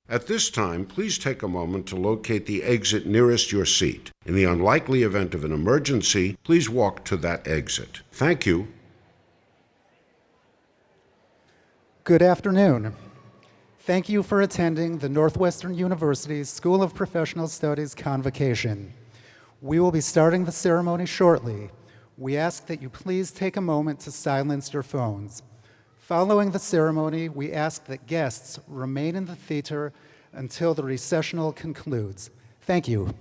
At this time, please take a moment to locate the exit nearest your seat. In the unlikely event of an emergency, please walk to that exit. Thank you. Good afternoon. Thank you for attending the Northwestern University's School of Professional Studies Convocation. We will be starting the ceremony shortly. We ask that you please take a moment to silence your phones. Following the ceremony, we ask that guests remain in the theater until the recessional concludes. Thank you.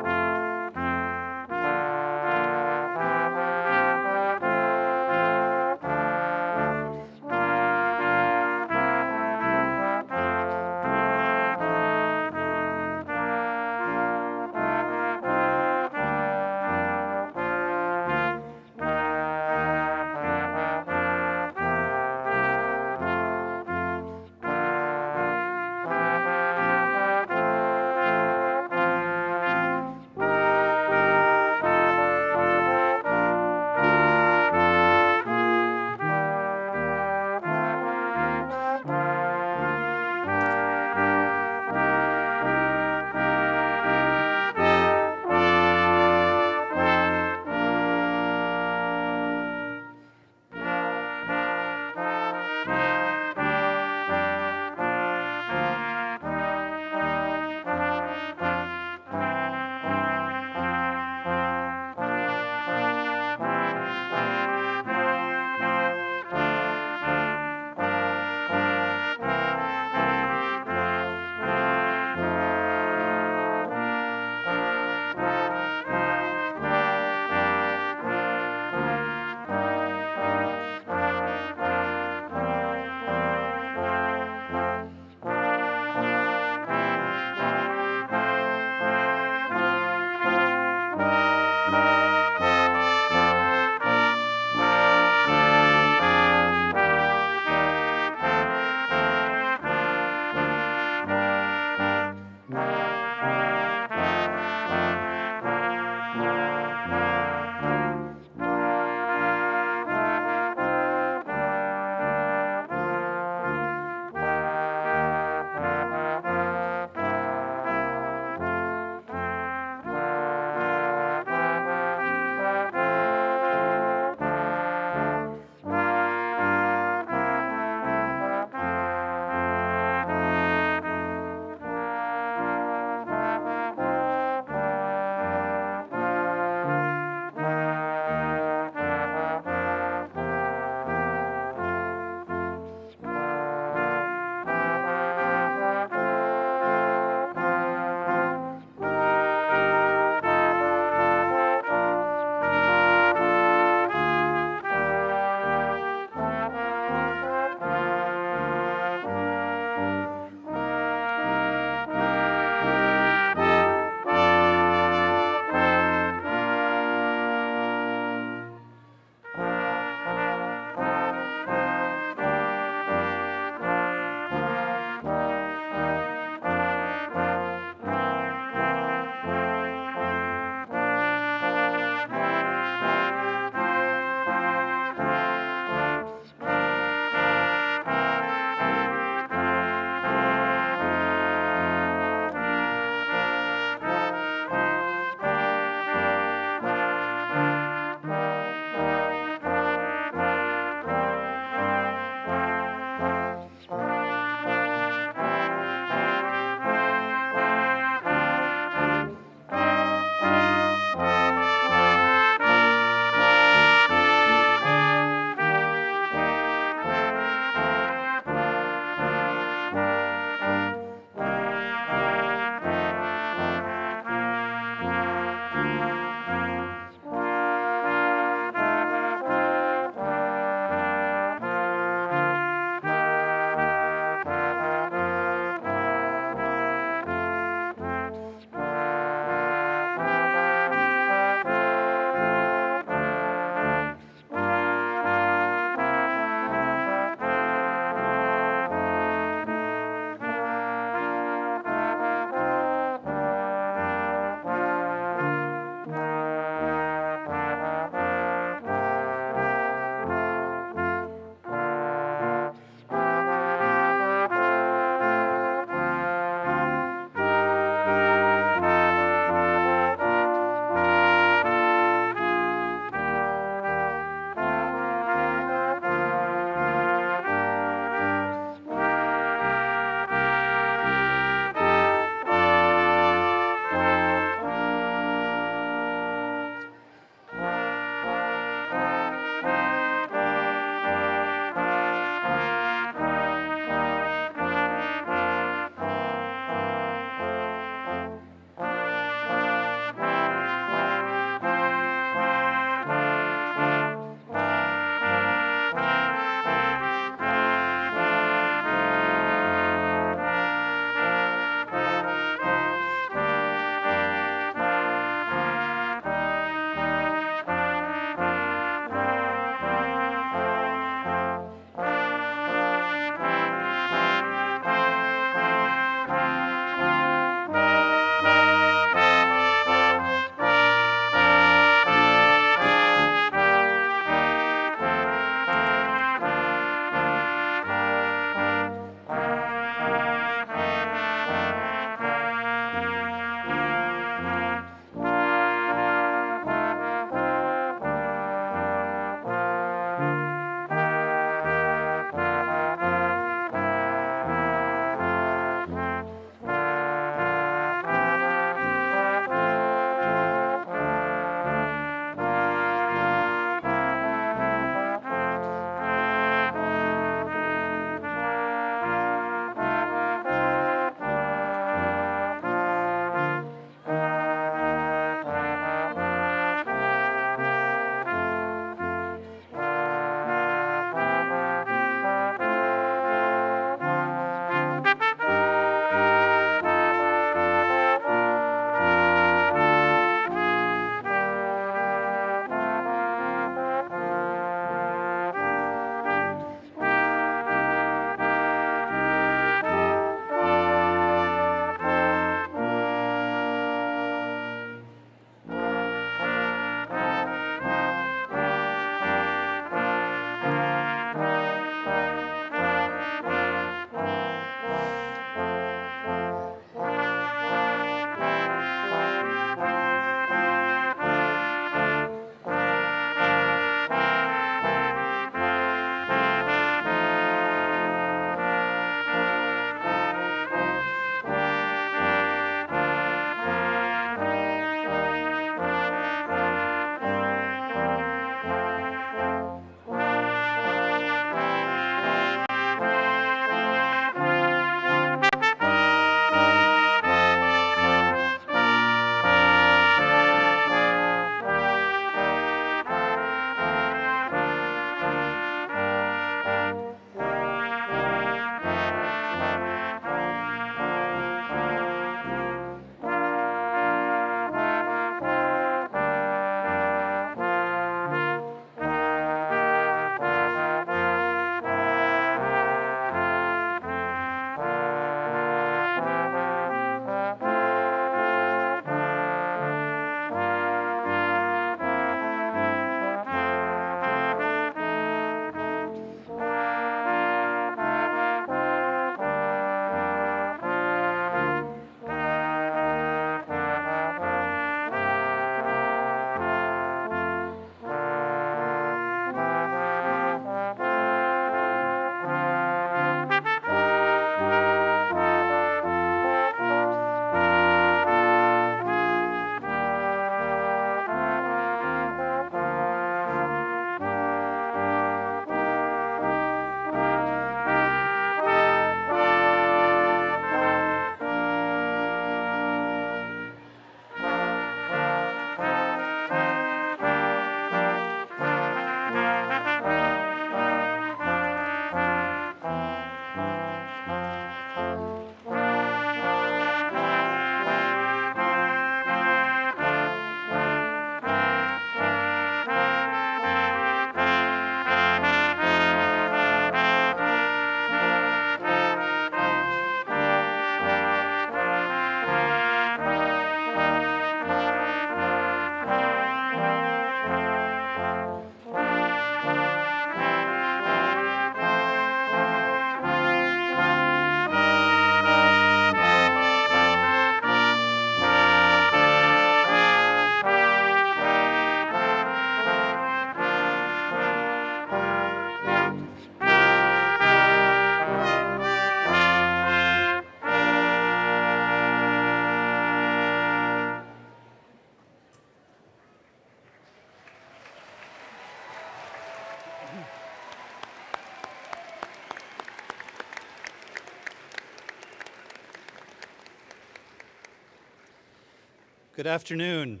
Good afternoon.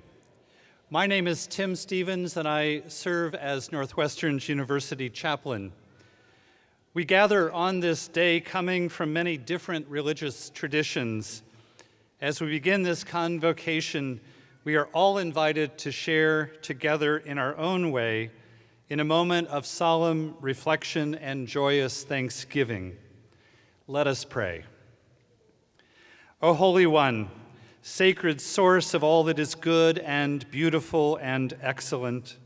My name is Tim Stevens, and I serve as Northwestern's University chaplain. We gather on this day coming from many different religious traditions. As we begin this convocation, we are all invited to share together in our own way in a moment of solemn reflection and joyous thanksgiving. Let us pray. O Holy One, sacred source of all that is good and beautiful and excellent,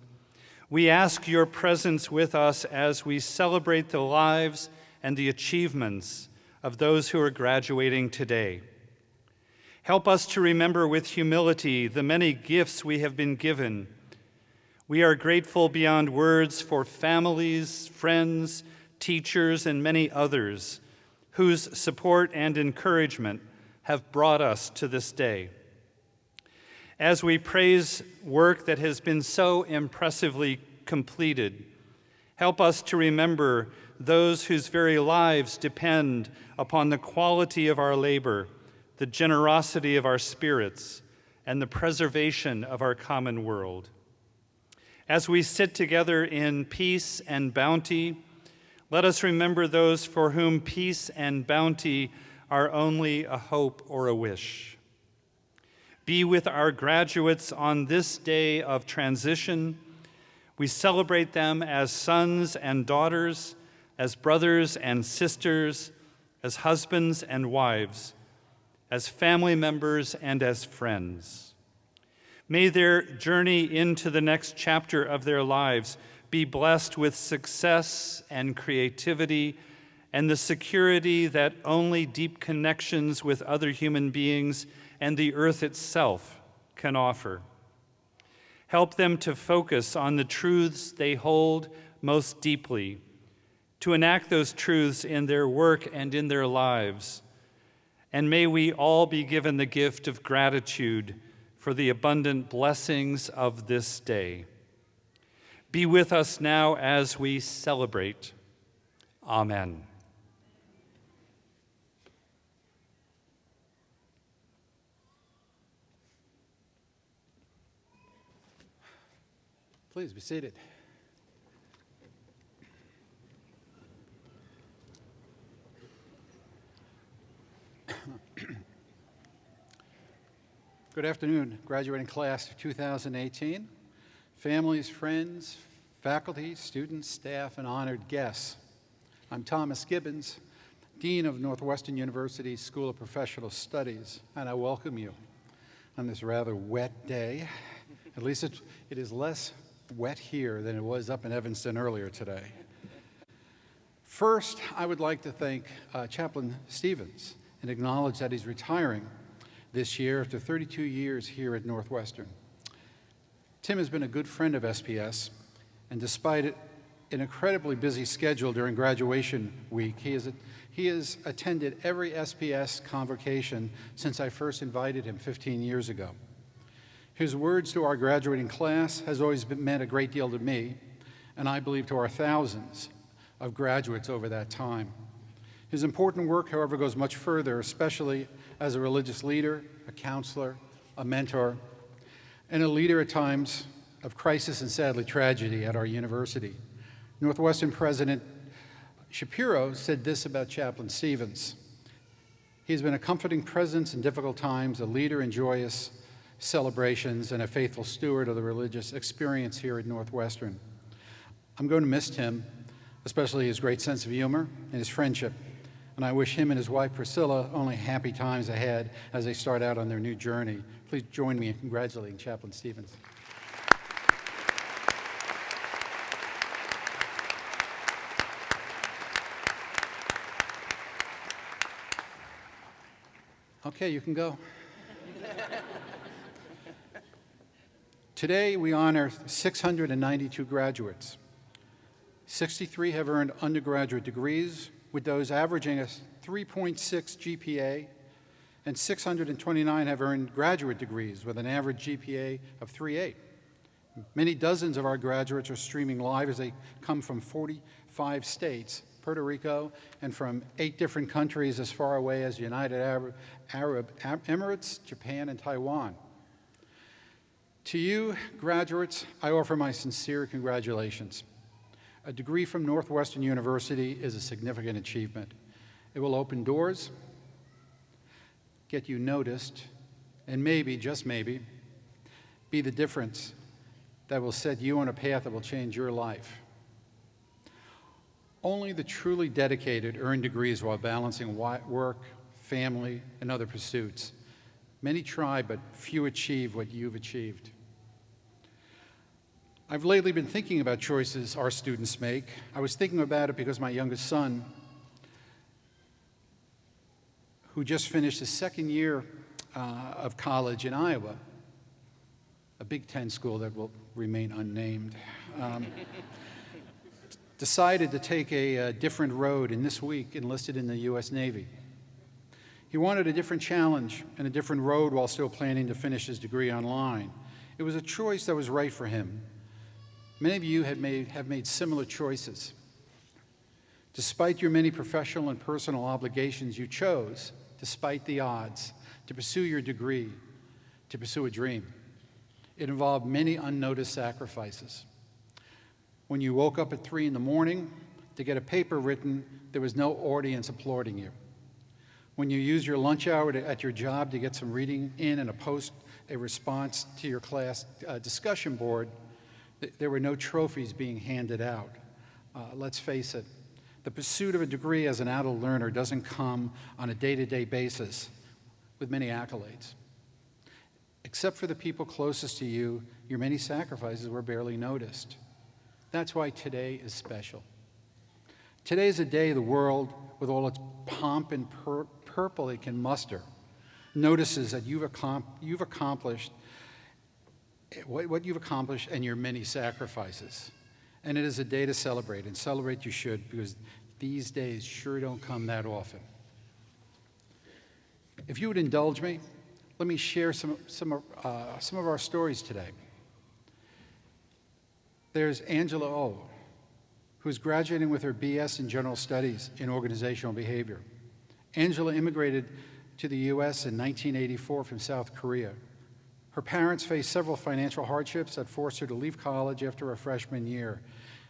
we ask your presence with us as we celebrate the lives and the achievements of those who are graduating today. Help us to remember with humility the many gifts we have been given. We are grateful beyond words for families, friends, teachers, and many others whose support and encouragement have brought us to this day. As we praise work that has been so impressively completed, help us to remember those whose very lives depend upon the quality of our labor, the generosity of our spirits, and the preservation of our common world. As we sit together in peace and bounty, let us remember those for whom peace and bounty are only a hope or a wish. Be with our graduates on this day of transition. We celebrate them as sons and daughters, as brothers and sisters, as husbands and wives, as family members and as friends. May their journey into the next chapter of their lives be blessed with success and creativity and the security that only deep connections with other human beings and the earth itself can offer. Help them to focus on the truths they hold most deeply, to enact those truths in their work and in their lives. And may we all be given the gift of gratitude for the abundant blessings of this day. Be with us now as we celebrate. Amen. Please be seated. Good afternoon, graduating class of 2018, families, friends, faculty, students, staff, and honored guests. I'm Thomas Gibbons, Dean of Northwestern University's School of Professional Studies, and I welcome you on this rather wet day. At least it is less wet here than it was up in Evanston earlier today. First, I would like to thank Chaplain Stevens and acknowledge that he's retiring this year after 32 years here at Northwestern. Tim has been a good friend of SPS, and despite an incredibly busy schedule during graduation week, he has attended every SPS convocation since I first invited him 15 years ago. His words to our graduating class has always meant a great deal to me, and I believe to our thousands of graduates over that time. His important work, however, goes much further, especially as a religious leader, a counselor, a mentor, and a leader at times of crisis and sadly tragedy at our university. Northwestern President Shapiro said this about Chaplain Stevens: "He's been a comforting presence in difficult times, a leader in joyous celebrations, and a faithful steward of the religious experience here at Northwestern." I'm going to miss Tim, especially his great sense of humor and his friendship, and I wish him and his wife Priscilla only happy times ahead as they start out on their new journey. Please join me in congratulating Chaplain Stevens. Okay, you can go. Today, we honor 692 graduates. 63 have earned undergraduate degrees, with those averaging a 3.6 GPA, and 629 have earned graduate degrees with an average GPA of 3.8. Many dozens of our graduates are streaming live as they come from 45 states, Puerto Rico, and from 8 different countries as far away as the United Arab Emirates, Japan, and Taiwan. To you, graduates, I offer my sincere congratulations. A degree from Northwestern University is a significant achievement. It will open doors, get you noticed, and maybe, just maybe, be the difference that will set you on a path that will change your life. Only the truly dedicated earn degrees while balancing work, family, and other pursuits. Many try, but few achieve what you've achieved. I've lately been thinking about choices our students make. I was thinking about it because my youngest son, who just finished his second year of college in Iowa, a Big Ten school that will remain unnamed, decided to take a different road, and this week enlisted in the U.S. Navy. He wanted a different challenge and a different road while still planning to finish his degree online. It was a choice that was right for him. Many of you have made similar choices. Despite your many professional and personal obligations, you chose, despite the odds, to pursue your degree, to pursue a dream. It involved many unnoticed sacrifices. When you woke up at 3 in the morning to get a paper written, there was no audience applauding you. When you used your lunch hour at your job to get some reading in and post a response to your class discussion board, there were no trophies being handed out. Let's face it, the pursuit of a degree as an adult learner doesn't come on a day-to-day basis with many accolades. Except for the people closest to you, your many sacrifices were barely noticed. That's why today is special. Today is a day the world, with all its pomp and purple it can muster, notices that you've accomplished what you've accomplished and your many sacrifices. And it is a day to celebrate, and celebrate you should, because these days sure don't come that often. If you would indulge me, let me share some of our stories today. There's Angela O, who's graduating with her BS in General Studies in Organizational Behavior. Angela immigrated to the U.S. in 1984 from South Korea. Her parents faced several financial hardships that forced her to leave college after her freshman year.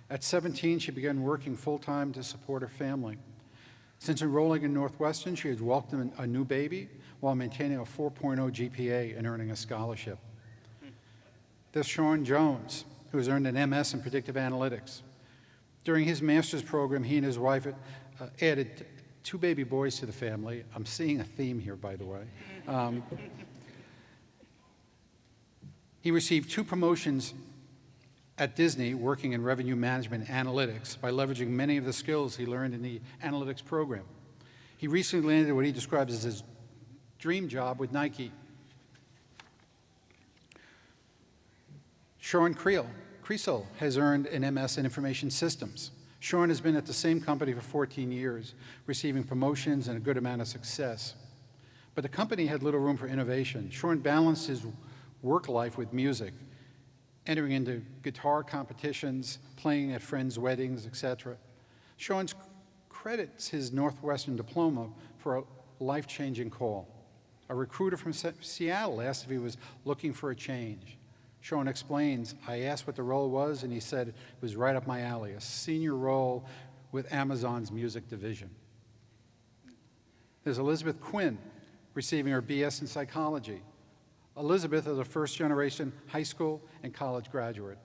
At 17, she began working full-time to support her family. Since enrolling in Northwestern, she has welcomed a new baby while maintaining a 4.0 GPA and earning a scholarship. There's Sean Jones, who has earned an MS in predictive analytics. During his master's program, he and his wife added 2 baby boys to the family. I'm seeing a theme here, by the way. He received 2 promotions at Disney, working in revenue management analytics by leveraging many of the skills he learned in the analytics program. He recently landed what he describes as his dream job with Nike. Sean Creasel has earned an MS in information systems. Sean has been at the same company for 14 years, receiving promotions and a good amount of success. But the company had little room for innovation. Sean balanced his work life with music, entering into guitar competitions, playing at friends' weddings, etc. Sean credits his Northwestern diploma for a life-changing call. A recruiter from Seattle asked if he was looking for a change. Sean explains, I asked what the role was, and he said it was right up my alley, a senior role with Amazon's music division. There's Elizabeth Quinn, receiving her BS in psychology. Elizabeth is a first-generation high school and college graduate.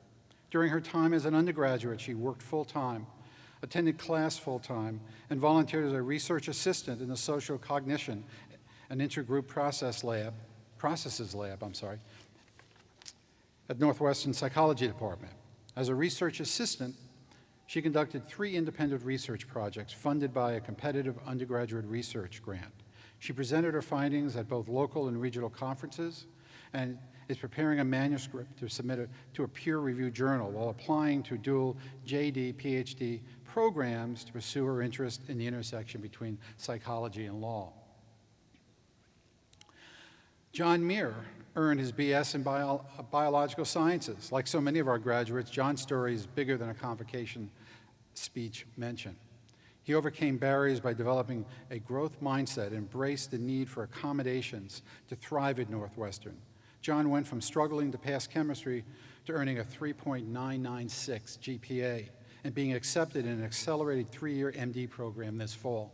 During her time as an undergraduate, she worked full-time, attended class full-time, and volunteered as a research assistant in the social cognition and intergroup processes lab, at Northwestern Psychology Department. As a research assistant, she conducted 3 independent research projects funded by a competitive undergraduate research grant. She presented her findings at both local and regional conferences, and is preparing a manuscript to submit to a peer-reviewed journal while applying to dual JD, PhD programs to pursue her interest in the intersection between psychology and law. John Muir earned his BS in biological sciences. Like so many of our graduates, John's story is bigger than a convocation speech mentioned. He overcame barriers by developing a growth mindset and embraced the need for accommodations to thrive at Northwestern. John went from struggling to pass chemistry to earning a 3.996 GPA and being accepted in an accelerated 3-year MD program this fall.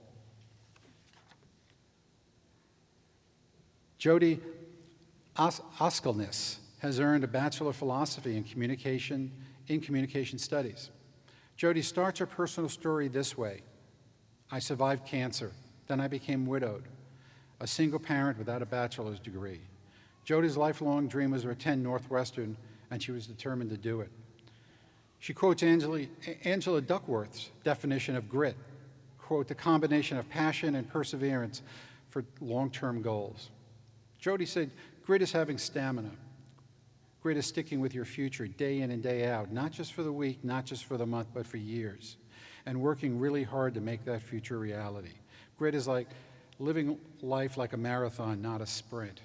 Jody Oskelness has earned a Bachelor of Philosophy in Communication Studies. Jody starts her personal story this way. I survived cancer, then I became widowed, a single parent without a bachelor's degree. Jody's lifelong dream was to attend Northwestern, and she was determined to do it. She quotes Angela Duckworth's definition of grit, quote, the combination of passion and perseverance for long-term goals. Jody said, grit is having stamina. Grit is sticking with your future day in and day out, not just for the week, not just for the month, but for years, and working really hard to make that future reality. Grit is like living life like a marathon, not a sprint.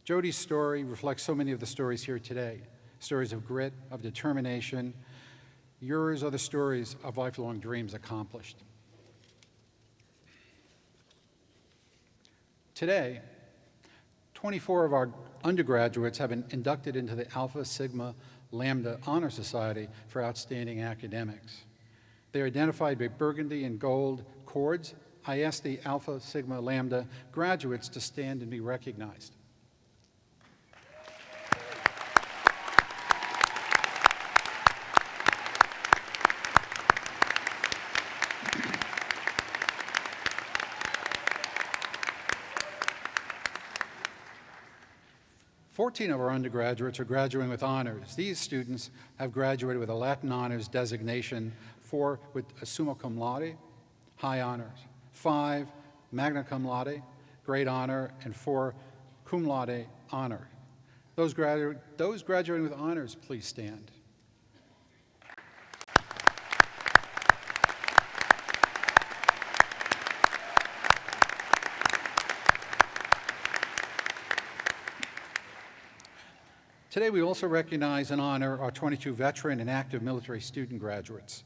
Jody's story reflects so many of the stories here today, stories of grit, of determination. Yours are the stories of lifelong dreams accomplished. Today, 24 of our undergraduates have been inducted into the Alpha Sigma Lambda Honor Society for outstanding academics. They are identified by burgundy and gold cords. I ask the Alpha Sigma Lambda graduates to stand and be recognized. Fourteen of our undergraduates are graduating with honors. These students have graduated with a Latin honors designation, 4 with a summa cum laude, high honors, 5 magna cum laude, great honor, and 4 cum laude honor. Those graduating with honors, please stand. Today, we also recognize and honor our 22 veteran and active military student graduates.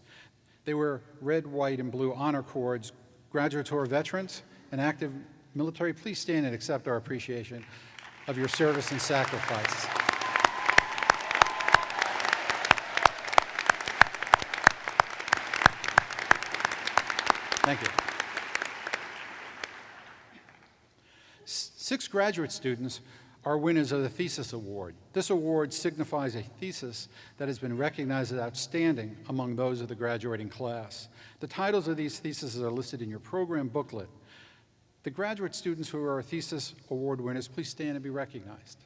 They wear red, white, and blue honor cords. Graduates who are veterans and active military, please stand and accept our appreciation of your service and sacrifice. Thank you. 6 graduate students are winners of the Thesis Award. This award signifies a thesis that has been recognized as outstanding among those of the graduating class. The titles of these theses are listed in your program booklet. The graduate students who are Thesis Award winners, please stand and be recognized.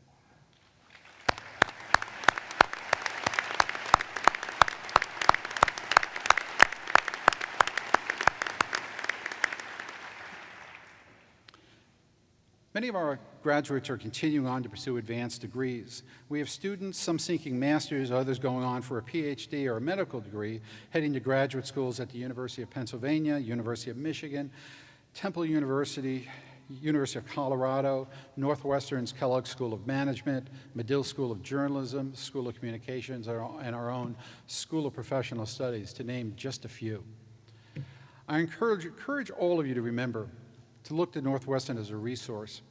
Many of our graduates are continuing on to pursue advanced degrees. We have students, some seeking master's, others going on for a PhD or a medical degree, heading to graduate schools at the University of Pennsylvania, University of Michigan, Temple University, University of Colorado, Northwestern's Kellogg School of Management, Medill School of Journalism, School of Communications, and our own School of Professional Studies, to name just a few. I encourage all of you to remember to look to Northwestern as a resource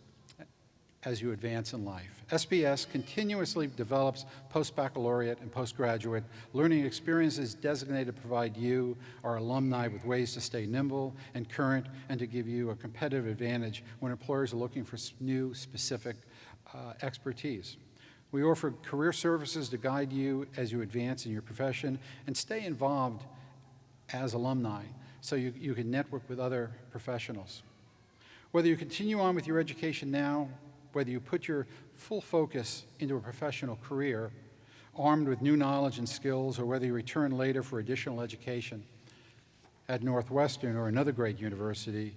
as you advance in life. SPS continuously develops post-baccalaureate and postgraduate learning experiences designated to provide you, our alumni, with ways to stay nimble and current and to give you a competitive advantage when employers are looking for new, specific expertise. We offer career services to guide you as you advance in your profession and stay involved as alumni so you can network with other professionals. Whether you continue on with your education now, whether you put your full focus into a professional career, armed with new knowledge and skills, or whether you return later for additional education at Northwestern or another great university,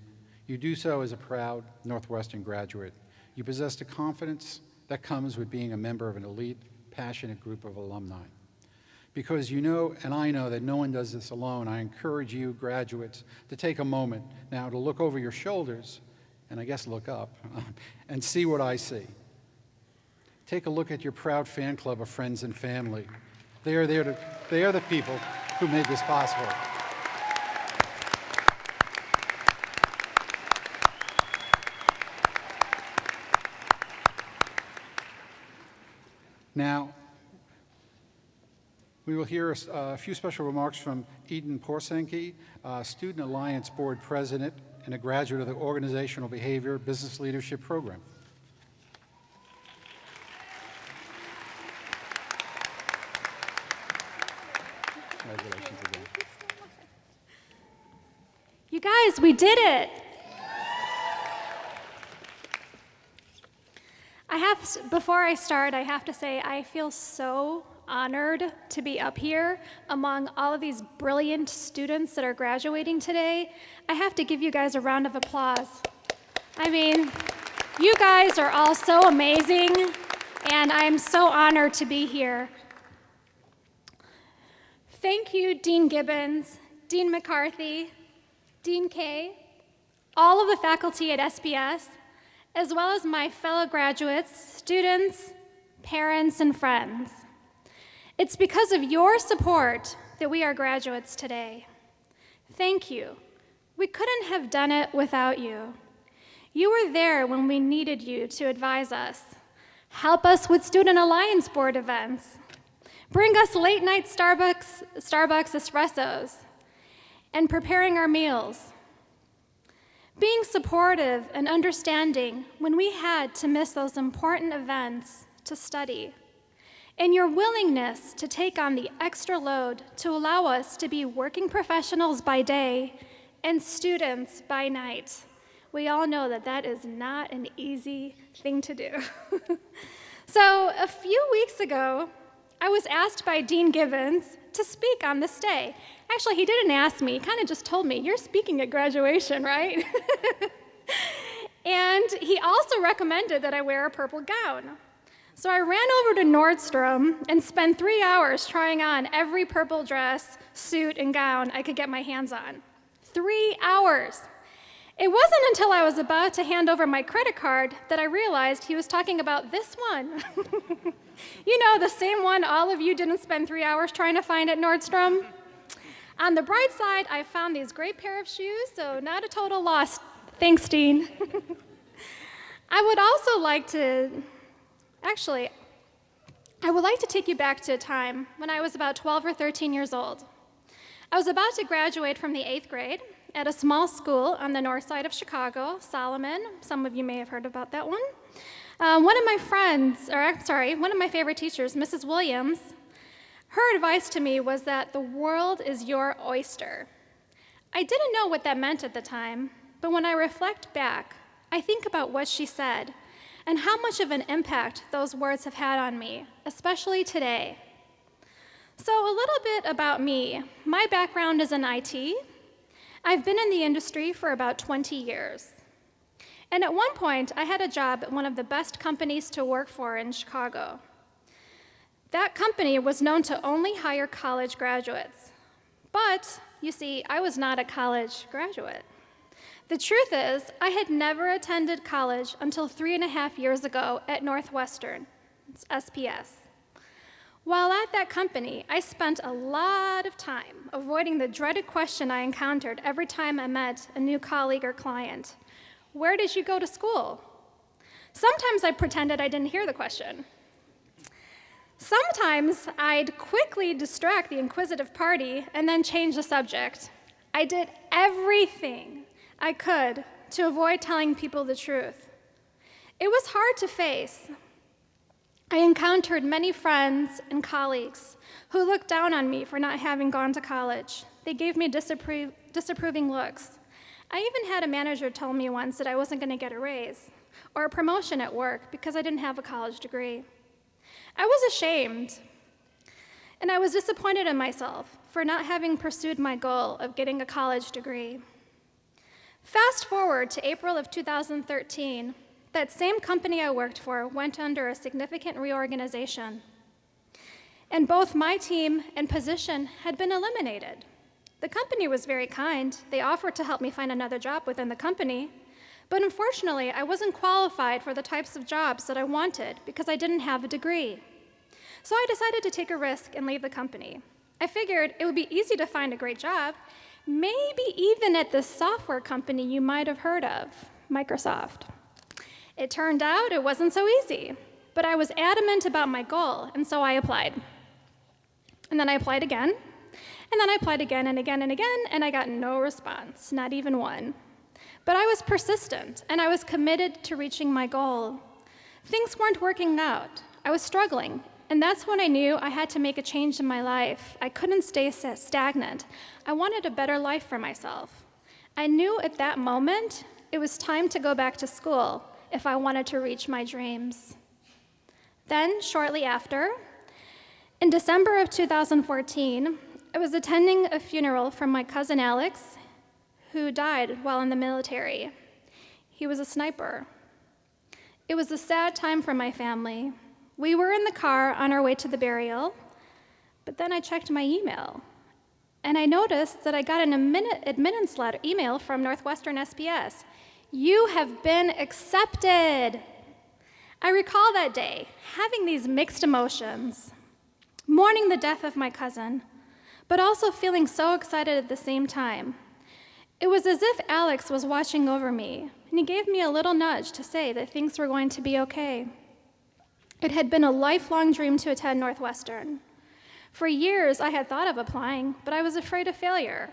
you do so as a proud Northwestern graduate. You possess the confidence that comes with being a member of an elite, passionate group of alumni. Because you know, and I know, that no one does this alone, I encourage you, graduates, to take a moment now to look over your shoulders, and I guess look up, and see what I see. Take a look at your proud fan club of friends and family. They are the people who made this possible. Now, we will hear a few special remarks from Eden Porsenki, Student Alliance Board President and a graduate of the Organizational Behavior Business Leadership Program. Congratulations again. You guys, we did it. Before I start, I have to say I feel so honored to be up here among all of these brilliant students that are graduating today. I have to give you guys a round of applause. I mean, you guys are all so amazing, and I'm so honored to be here. Thank you, Dean Gibbons, Dean McCarthy, Dean Kay, all of the faculty at SPS, as well as my fellow graduates, students, parents, and friends. It's because of your support that we are graduates today. Thank you. We couldn't have done it without you. You were there when we needed you to advise us, help us with Student Alliance Board events, bring us late-night Starbucks espressos, and preparing our meals. Being supportive and understanding when we had to miss those important events to study, and your willingness to take on the extra load to allow us to be working professionals by day and students by night. We all know that that is not an easy thing to do. So a few weeks ago, I was asked by Dean Gibbons to speak on this day. Actually, he didn't ask me, he kind of just told me, you're speaking at graduation, right? And he also recommended that I wear a purple gown. So I ran over to Nordstrom and spent 3 hours trying on every purple dress, suit, and gown I could get my hands on. 3 hours. It wasn't until I was about to hand over my credit card that I realized he was talking about this one. You know, the same one all of you didn't spend 3 hours trying to find at Nordstrom. On the bright side, I found these great pair of shoes, so not a total loss. Thanks, Dean. I would like to take you back to a time when I was about 12 or 13 years old. I was about to graduate from the 8th grade at a small school on the north side of Chicago, Solomon. Some of you may have heard about that one. One of my favorite teachers, Mrs. Williams, her advice to me was that the world is your oyster. I didn't know what that meant at the time, but when I reflect back, I think about what she said and how much of an impact those words have had on me, especially today. So a little bit about me. My background is in IT. I've been in the industry for about 20 years. And at one point, I had a job at one of the best companies to work for in Chicago. That company was known to only hire college graduates. But, you see, I was not a college graduate. The truth is, I had never attended college until 3.5 years ago at Northwestern, it's SPS. While at that company, I spent a lot of time avoiding the dreaded question I encountered every time I met a new colleague or client. Where did you go to school? Sometimes I pretended I didn't hear the question. Sometimes I'd quickly distract the inquisitive party and then change the subject. I did everything I could to avoid telling people the truth. It was hard to face. I encountered many friends and colleagues who looked down on me for not having gone to college. They gave me disapproving looks. I even had a manager tell me once that I wasn't going to get a raise or a promotion at work because I didn't have a college degree. I was ashamed, and I was disappointed in myself for not having pursued my goal of getting a college degree. Fast forward to April of 2013, that same company I worked for went under a significant reorganization, and both my team and position had been eliminated. The company was very kind. They offered to help me find another job within the company, But unfortunately, I wasn't qualified for the types of jobs that I wanted because I didn't have a degree. So I decided to take a risk and leave the company. I figured it would be easy to find a great job, maybe even at this software company you might have heard of, Microsoft. It turned out it wasn't so easy, but I was adamant about my goal, and so I applied. And then I applied again, and then I applied again and again and again, and I got no response, not even one. But I was persistent, and I was committed to reaching my goal. Things weren't working out. I was struggling, and that's when I knew I had to make a change in my life. I couldn't stay stagnant. I wanted a better life for myself. I knew at that moment it was time to go back to school if I wanted to reach my dreams. Then, shortly after, in December of 2014, I was attending a funeral for my cousin Alex, who died while in the military. He was a sniper. It was a sad time for my family. We were in the car on our way to the burial, but then I checked my email, and I noticed that I got an admittance letter email from Northwestern SPS. You have been accepted. I recall that day, having these mixed emotions, mourning the death of my cousin, but also feeling so excited at the same time. It was as if Alex was watching over me, and he gave me a little nudge to say that things were going to be okay. It had been a lifelong dream to attend Northwestern. For years, I had thought of applying, but I was afraid of failure,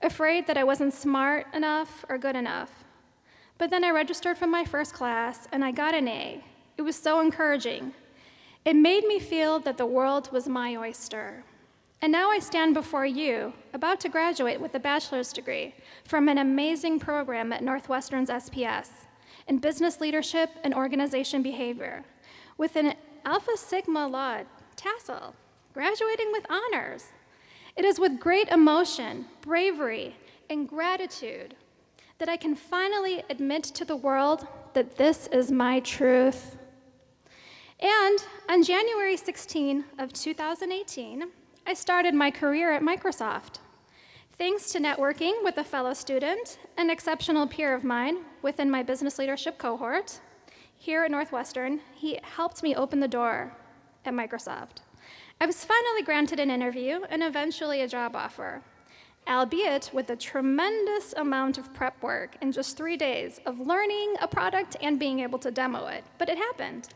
afraid that I wasn't smart enough or good enough. But then I registered for my first class, and I got an A. It was so encouraging. It made me feel that the world was my oyster. And now I stand before you, about to graduate with a bachelor's degree from an amazing program at Northwestern's SPS in business leadership and organization behavior, with an Alpha Sigma Law tassel, graduating with honors. It is with great emotion, bravery, and gratitude that I can finally admit to the world that this is my truth. And on January 16 of 2018, I started my career at Microsoft. Thanks to networking with a fellow student, an exceptional peer of mine within my business leadership cohort, here at Northwestern, he helped me open the door at Microsoft. I was finally granted an interview and eventually a job offer, albeit with a tremendous amount of prep work in just 3 days of learning a product and being able to demo it, but it happened.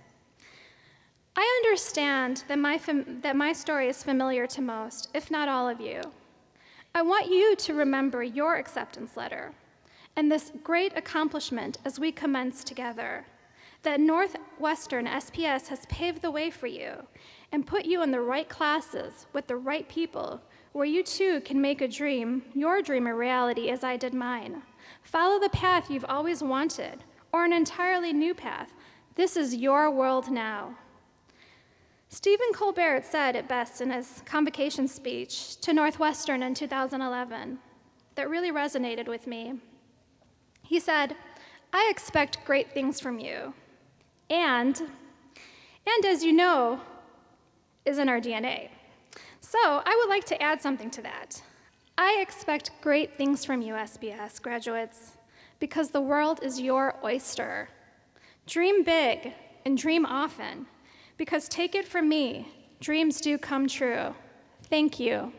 I understand that my story is familiar to most, if not all of you. I want you to remember your acceptance letter and this great accomplishment as we commence together, that Northwestern SPS has paved the way for you and put you in the right classes with the right people where you too can make your dream a reality as I did mine. Follow the path you've always wanted or an entirely new path. This is your world now. Stephen Colbert said it best in his Convocation speech to Northwestern in 2011 that really resonated with me. He said, "I expect great things from you, and as you know, is in our DNA. So I would like to add something to that. I expect great things from you, SPS graduates, because the world is your oyster. Dream big and dream often, because take it from me, dreams do come true. Thank you."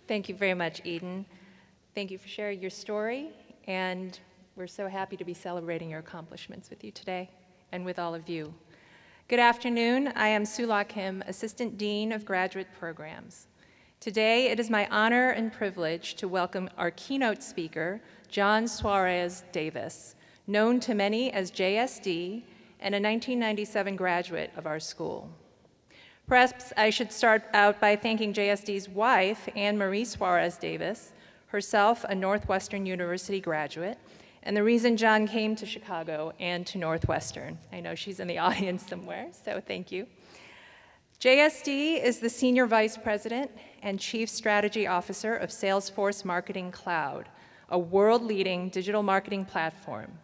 Thank you very much, Eden. Thank you for sharing your story, and we're so happy to be celebrating your accomplishments with you today and with all of you. Good afternoon. I am Sula Kim, Assistant Dean of Graduate Programs. Today, it is my honor and privilege to welcome our keynote speaker, John Suarez Davis, known to many as JSD and a 1997 graduate of our school. Perhaps I should start out by thanking JSD's wife, Anne Marie Suarez Davis, herself a Northwestern University graduate, and the reason John came to Chicago and to Northwestern. I know she's in the audience somewhere, so thank you. JSD is the Senior Vice President and Chief Strategy Officer of Salesforce Marketing Cloud, a world-leading digital marketing platform.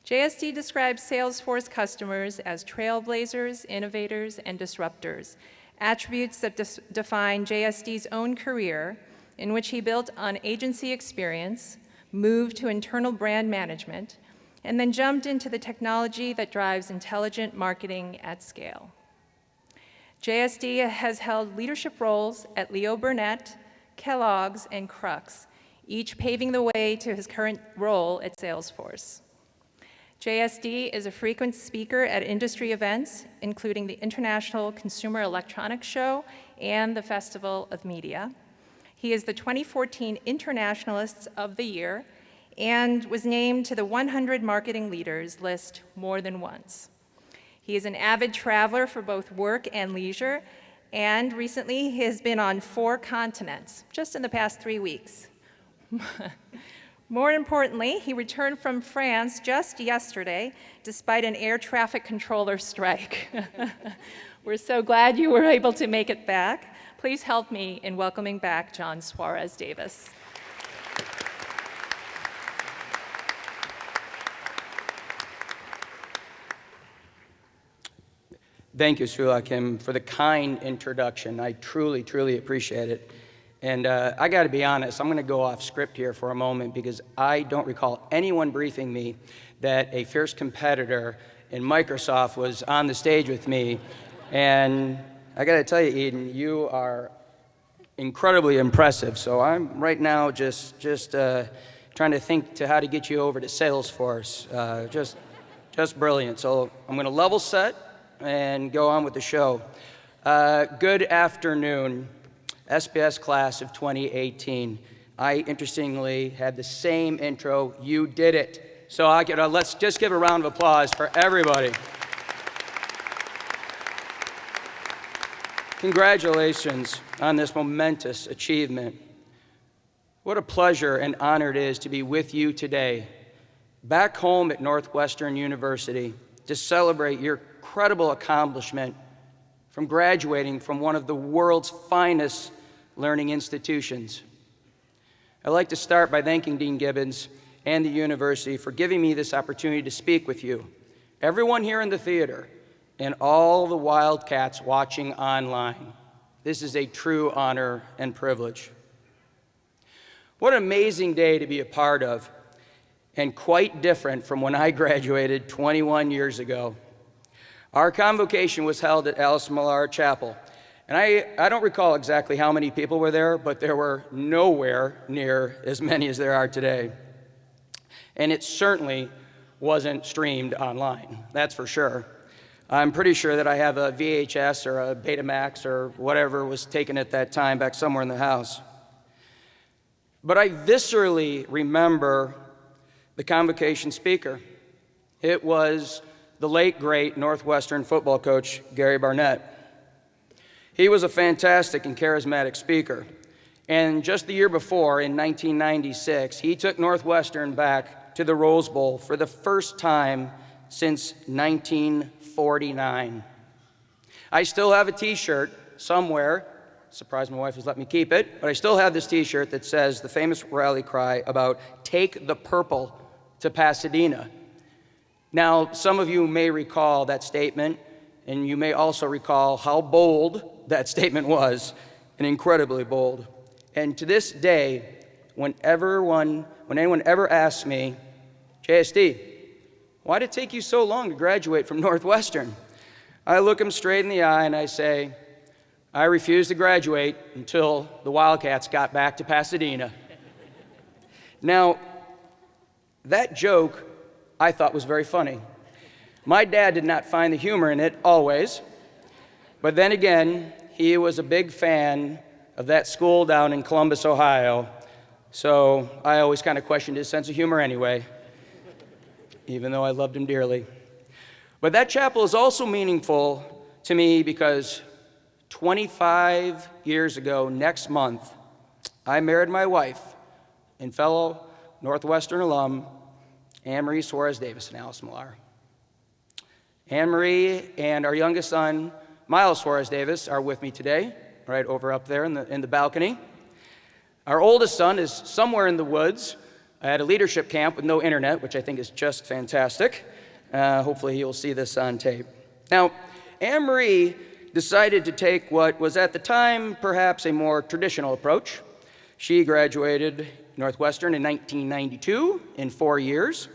JSD describes Salesforce customers as trailblazers, innovators, and disruptors, attributes that define JSD's own career, in which he built on agency experience, moved to internal brand management, and then jumped into the technology that drives intelligent marketing at scale. JSD has held leadership roles at Leo Burnett, Kellogg's, and Crux, each paving the way to his current role at Salesforce. JSD is a frequent speaker at industry events, including the International Consumer Electronics Show and the Festival of Media. He is the 2014 Internationalists of the Year and was named to the 100 Marketing Leaders list more than once. He is an avid traveler for both work and leisure, and recently he has been on 4 continents, just in the past 3 weeks. More importantly, he returned from France just yesterday, despite an air traffic controller strike. We're so glad you were able to make it back. Please help me in welcoming back John Suarez Davis. Thank you, Sula Kim, for the kind introduction. I truly, truly appreciate it. And I got to be honest, I'm going to go off script here for a moment because I don't recall anyone briefing me that a fierce competitor in Microsoft was on the stage with me. And I got to tell you, Eden, you are incredibly impressive. So I'm right now just trying to think to how to get you over to Salesforce. Just brilliant. So I'm going to level set and go on with the show. Good afternoon. SPS class of 2018. I, interestingly, had the same intro. You did it. So let's just give a round of applause for everybody. Congratulations on this momentous achievement. What a pleasure and honor it is to be with you today, back home at Northwestern University, to celebrate your incredible accomplishment from graduating from one of the world's finest learning institutions. I'd like to start by thanking Dean Gibbons and the university for giving me this opportunity to speak with you, everyone here in the theater, and all the Wildcats watching online. This is a true honor and privilege. What an amazing day to be a part of, and quite different from when I graduated 21 years ago. Our convocation was held at Alice Millar Chapel, and I don't recall exactly how many people were there, but there were nowhere near as many as there are today. And it certainly wasn't streamed online, that's for sure. I'm pretty sure that I have a VHS or a Betamax or whatever was taken at that time back somewhere in the house. But I viscerally remember the convocation speaker. It was the late, great Northwestern football coach, Gary Barnett. He was a fantastic and charismatic speaker. And just the year before, in 1996, he took Northwestern back to the Rose Bowl for the first time since 1949. I still have a t-shirt somewhere, surprised my wife has let me keep it, but I still have this t-shirt that says the famous rally cry about "Take the Purple to Pasadena." Now, some of you may recall that statement, and you may also recall how bold that statement was, and incredibly bold. And to this day, when anyone ever asks me, JSD, why did it take you so long to graduate from Northwestern? I look them straight in the eye and I say, I refused to graduate until the Wildcats got back to Pasadena. Now, that joke I thought was very funny. My dad did not find the humor in it always, but then again, he was a big fan of that school down in Columbus, Ohio, so I always kind of questioned his sense of humor anyway, even though I loved him dearly. But that chapel is also meaningful to me because 25 years ago, next month, I married my wife and fellow Northwestern alum, Anne-Marie Suarez Davis in Alice Millar. Anne-Marie and our youngest son, Miles Suarez Davis, are with me today, right over up there in the balcony. Our oldest son is somewhere in the woods, I had a leadership camp with no internet, which I think is just fantastic. Hopefully you'll see this on tape. Now, Anne-Marie decided to take what was at the time perhaps a more traditional approach. She graduated Northwestern in 1992 in 4 years.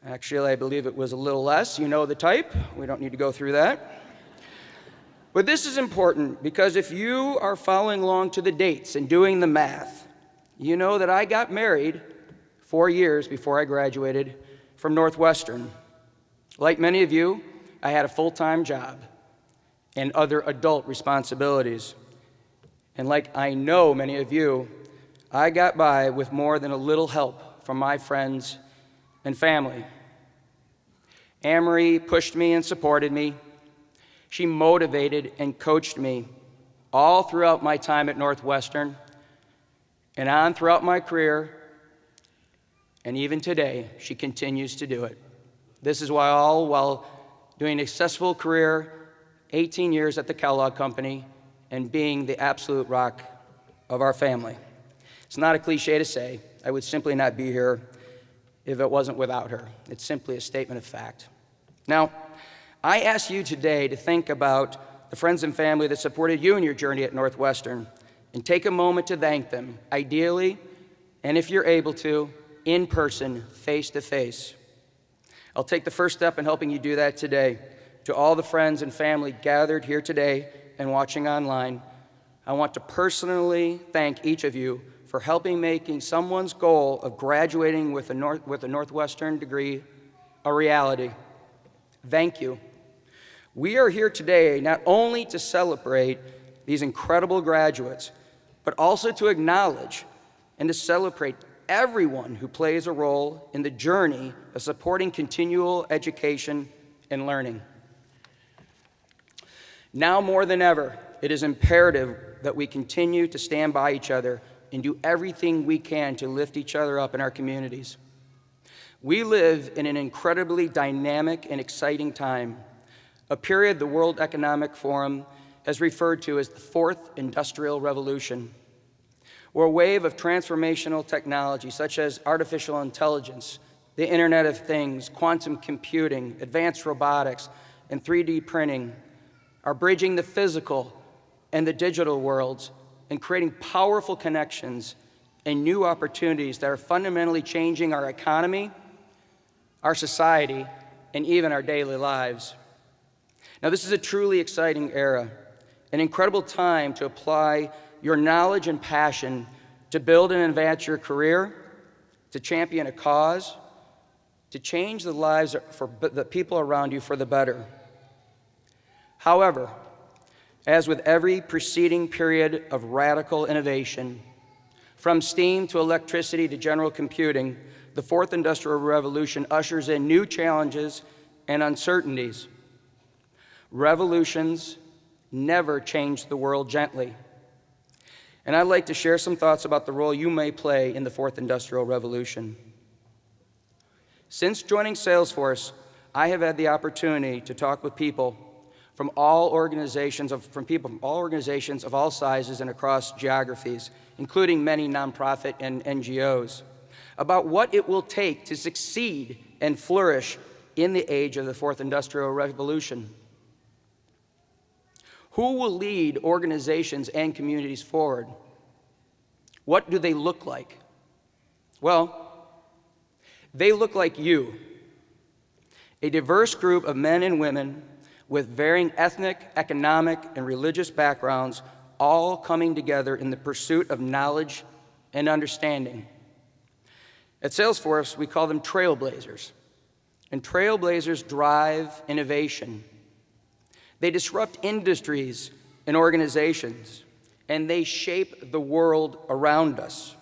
Actually, I believe it was a little less. You know the type. We don't need to go through that. But this is important because if you are following along to the dates and doing the math, you know that I got married 4 years before I graduated from Northwestern. Like many of you, I had a full-time job and other adult responsibilities. And like I know many of you, I got by with more than a little help from my friends and family. Anne-Marie pushed me and supported me. She motivated and coached me all throughout my time at Northwestern and on throughout my career, and even today, she continues to do it. This is why all while doing a successful career, 18 years at the Kellogg Company, and being the absolute rock of our family. It's not a cliche to say. I would simply not be here if it wasn't without her. It's simply a statement of fact. Now, I ask you today to think about the friends and family that supported you in your journey at Northwestern and take a moment to thank them, ideally, and if you're able to, in person, face to face. I'll take the first step in helping you do that today. To all the friends and family gathered here today and watching online, I want to personally thank each of you for helping making someone's goal of graduating with a Northwestern degree a reality. Thank you. We are here today not only to celebrate these incredible graduates, but also to acknowledge and to celebrate everyone who plays a role in the journey of supporting continual education and learning. Now more than ever, it is imperative that we continue to stand by each other and do everything we can to lift each other up in our communities. We live in an incredibly dynamic and exciting time, a period the World Economic Forum has referred to as the Fourth Industrial Revolution, or a wave of transformational technology such as artificial intelligence, the Internet of Things, quantum computing, advanced robotics, and 3D printing are bridging the physical and the digital worlds and creating powerful connections and new opportunities that are fundamentally changing our economy, our society, and even our daily lives. Now, this is a truly exciting era, an incredible time to apply your knowledge and passion to build and advance your career, to champion a cause, to change the lives for the people around you for the better. However, as with every preceding period of radical innovation, from steam to electricity to general computing, the Fourth Industrial Revolution ushers in new challenges and uncertainties. Revolutions never change the world gently. And I'd like to share some thoughts about the role you may play in the Fourth Industrial Revolution. Since joining Salesforce, I have had the opportunity to talk with people from organizations of all sizes and across geographies, including many nonprofit and NGOs, about what it will take to succeed and flourish in the age of the Fourth Industrial Revolution. Who will lead organizations and communities forward? What do they look like? Well, they look like you, a diverse group of men and women with varying ethnic, economic, and religious backgrounds, all coming together in the pursuit of knowledge and understanding. At Salesforce, we call them trailblazers, and trailblazers drive innovation. They disrupt industries and organizations, and they shape the world around us.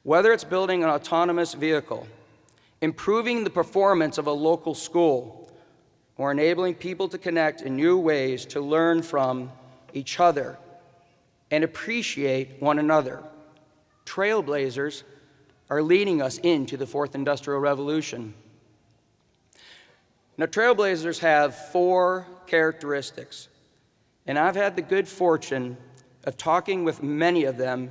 Whether it's building an autonomous vehicle, improving the performance of a local school, or enabling people to connect in new ways to learn from each other and appreciate one another, trailblazers are leading us into the Fourth Industrial Revolution. Now, trailblazers have 4 characteristics, and I've had the good fortune of talking with many of them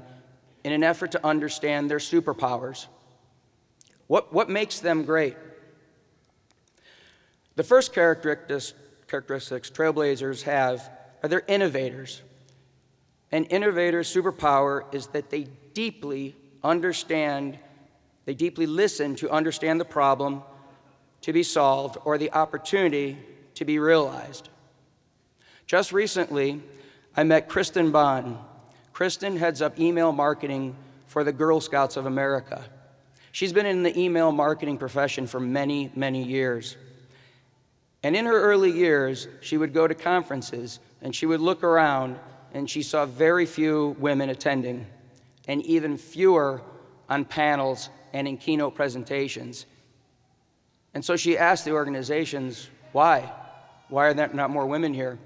in an effort to understand their superpowers. What makes them great? The first characteristics trailblazers have are they're innovators. An innovator's superpower is that they deeply listen to understand the problem to be solved or the opportunity to be realized. Just recently, I met Kristen Bond. Kristen heads up email marketing for the Girl Scouts of America. She's been in the email marketing profession for many, many years. And in her early years, she would go to conferences and she would look around and she saw very few women attending and even fewer on panels and in keynote presentations. And so she asked the organizations, why? Why are there not more women here?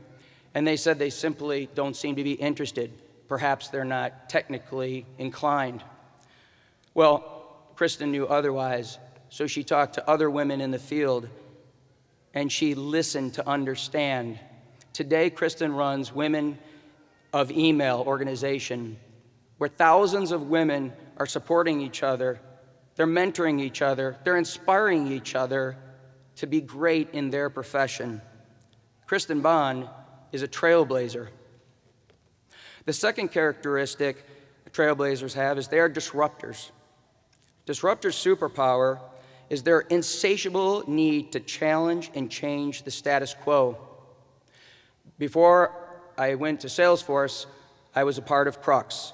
And they said they simply don't seem to be interested. Perhaps they're not technically inclined. Well, Kristen knew otherwise, so she talked to other women in the field, and she listened to understand. Today, Kristen runs Women of Email organization, where thousands of women are supporting each other, they're mentoring each other, they're inspiring each other to be great in their profession. Kristen Bond is a trailblazer. The second characteristic trailblazers have is they are disruptors. Disruptors' superpower is their insatiable need to challenge and change the status quo. Before I went to Salesforce, I was a part of Crux.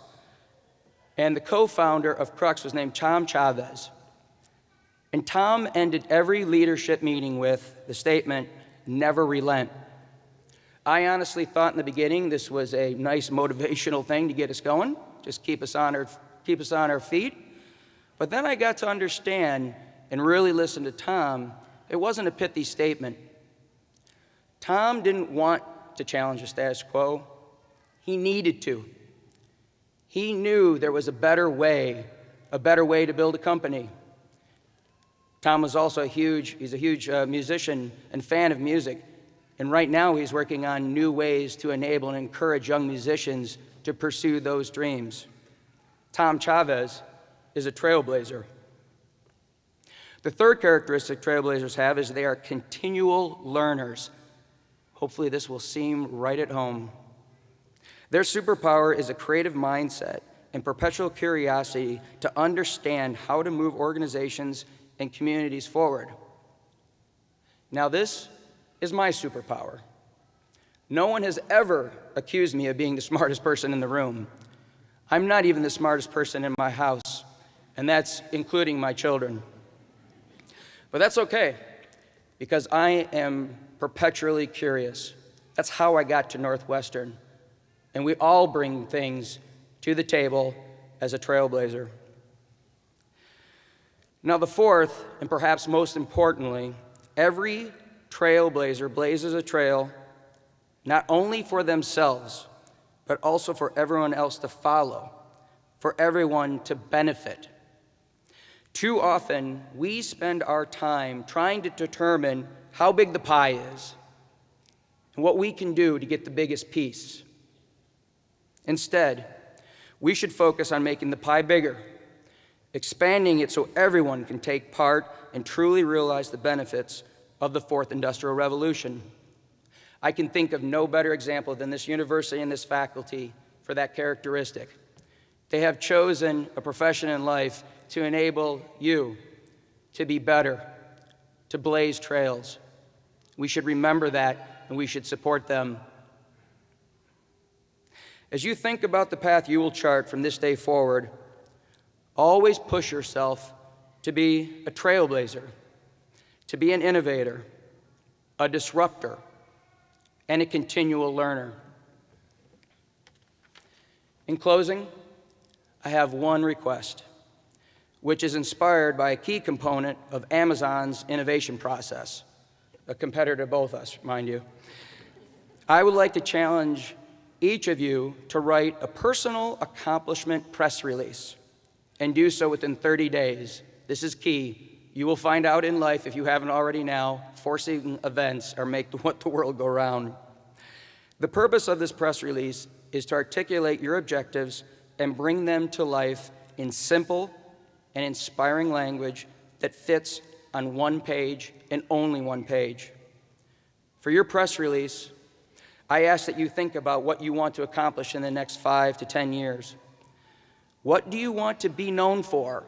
And the co-founder of Crux was named Tom Chavez. And Tom ended every leadership meeting with the statement, "Never relent." I honestly thought in the beginning this was a nice motivational thing to get us going, just keep us on our feet. But then I got to understand and really listen to Tom. It wasn't a pithy statement. Tom didn't want to challenge the status quo. He needed to. He knew there was a better way to build a company. Tom was also he's a huge musician and fan of music. And right now he's working on new ways to enable and encourage young musicians to pursue those dreams. Tom Chavez is a trailblazer. The third characteristic trailblazers have is they are continual learners. Hopefully this will seem right at home. Their superpower is a creative mindset and perpetual curiosity to understand how to move organizations and communities forward. Now this is my superpower. No one has ever accused me of being the smartest person in the room. I'm not even the smartest person in my house, and that's including my children. But that's okay, because I am perpetually curious. That's how I got to Northwestern. And we all bring things to the table as a trailblazer. Now the fourth, and perhaps most importantly, every trailblazer blazes a trail not only for themselves, but also for everyone else to follow, for everyone to benefit. Too often, we spend our time trying to determine how big the pie is and what we can do to get the biggest piece. Instead, we should focus on making the pie bigger, expanding it so everyone can take part and truly realize the benefits of the fourth industrial revolution. I can think of no better example than this university and this faculty for that characteristic. They have chosen a profession in life to enable you to be better, to blaze trails. We should remember that, and we should support them. As you think about the path you will chart from this day forward, always push yourself to be a trailblazer, to be an innovator, a disruptor, and a continual learner. In closing, I have one request, which is inspired by a key component of Amazon's innovation process, a competitor to both us, mind you. I would like to challenge each of you to write a personal accomplishment press release and do so within 30 days. This is key. You will find out in life, if you haven't already now, forcing events or make the world go round. The purpose of this press release is to articulate your objectives and bring them to life in simple and inspiring language that fits on one page and only one page. For your press release, I ask that you think about what you want to accomplish in the next 5 to 10 years. What do you want to be known for?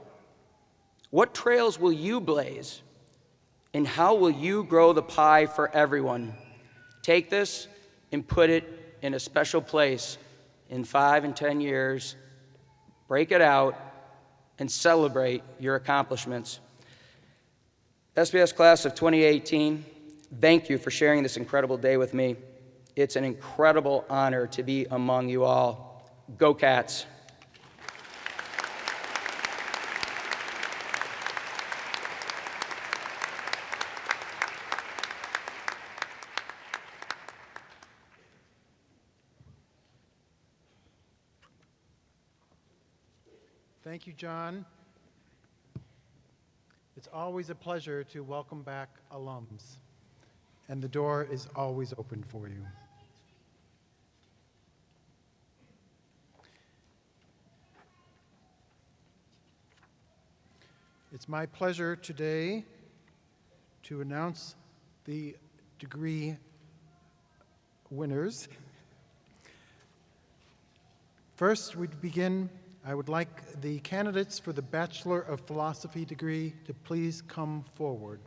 What trails will you blaze? And how will you grow the pie for everyone? Take this and put it in a special place in 5 and 10 years. Break it out and celebrate your accomplishments. SBS Class of 2018, thank you for sharing this incredible day with me. It's an incredible honor to be among you all. Go Cats! Thank you, John. It's always a pleasure to welcome back alums, and the door is always open for you. It's my pleasure today to announce the degree winners. First, I would like the candidates for the Bachelor of Philosophy degree to please come forward.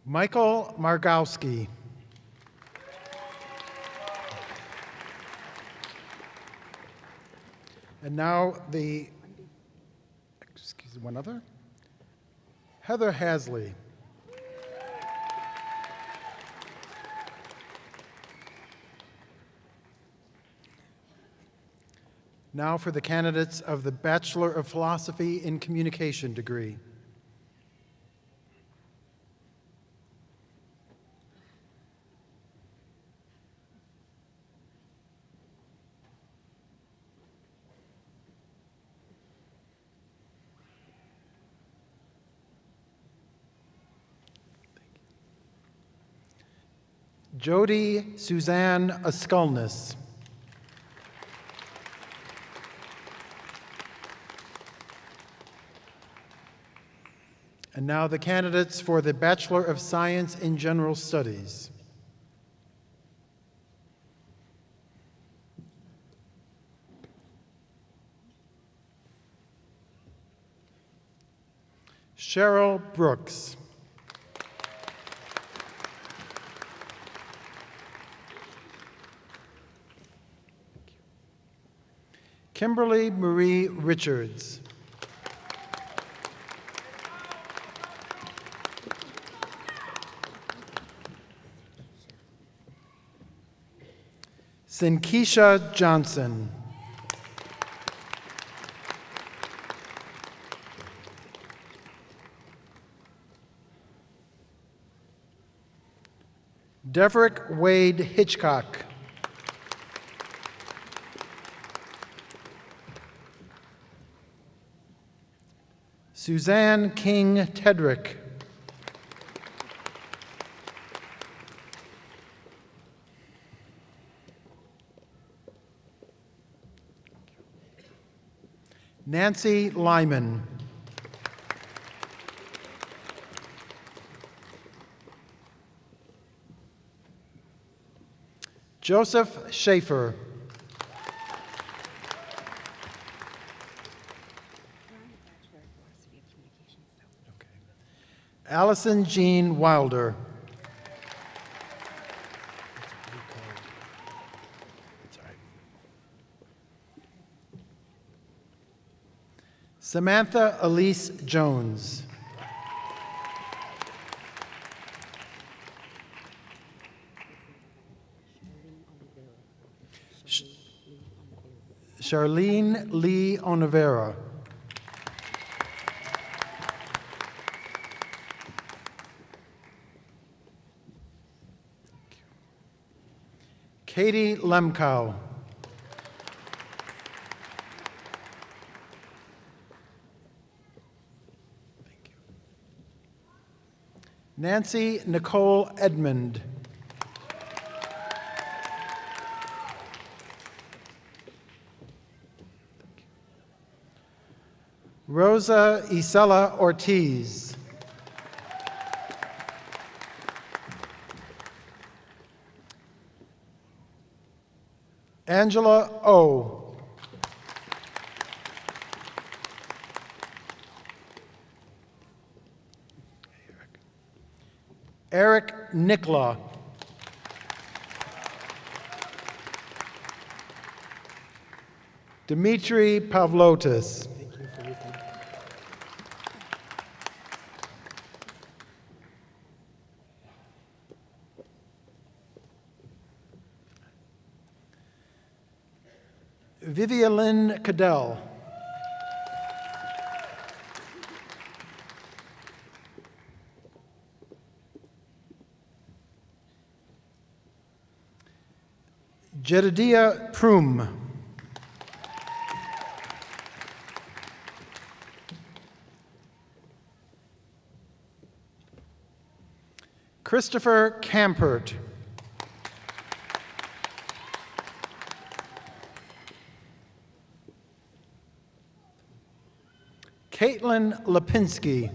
Michael Margowski. And now one other. Heather Hasley. Now for the candidates of the Bachelor of Philosophy in Communication degree. Jody Suzanne Askulnis. And now the candidates for the Bachelor of Science in General Studies. Cheryl Brooks. Kimberly Marie Richards. Sinkisha Johnson. Deverick Wade Hitchcock. Suzanne King Tedrick. Nancy Lyman. Joseph Schaefer. Allison Jean Wilder. Samantha Elise Jones. Charlene Lee Onivera. Katie Lemkow. Nancy Nicole Edmond. Rosa Isela Ortiz. Angela O. Eric Nickla. Dimitri Pavlotis. Vivian Cadell. Jedediah Prum. Christopher Campert. Caitlin Lipinski.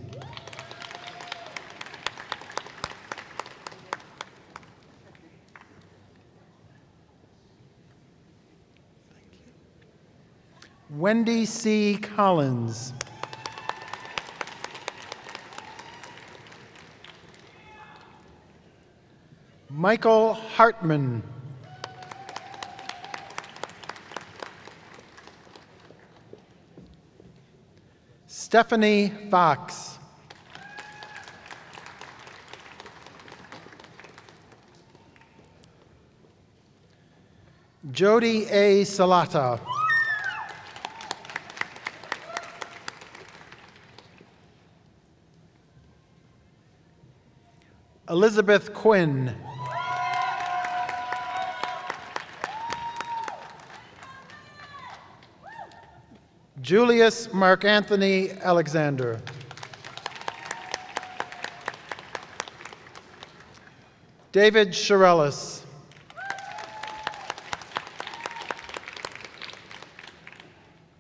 Wendy C. Collins. Michael Hartman. Stephanie Fox. Jody A. Salata. Elizabeth Quinn. Julius Mark Anthony Alexander. David Shirellis.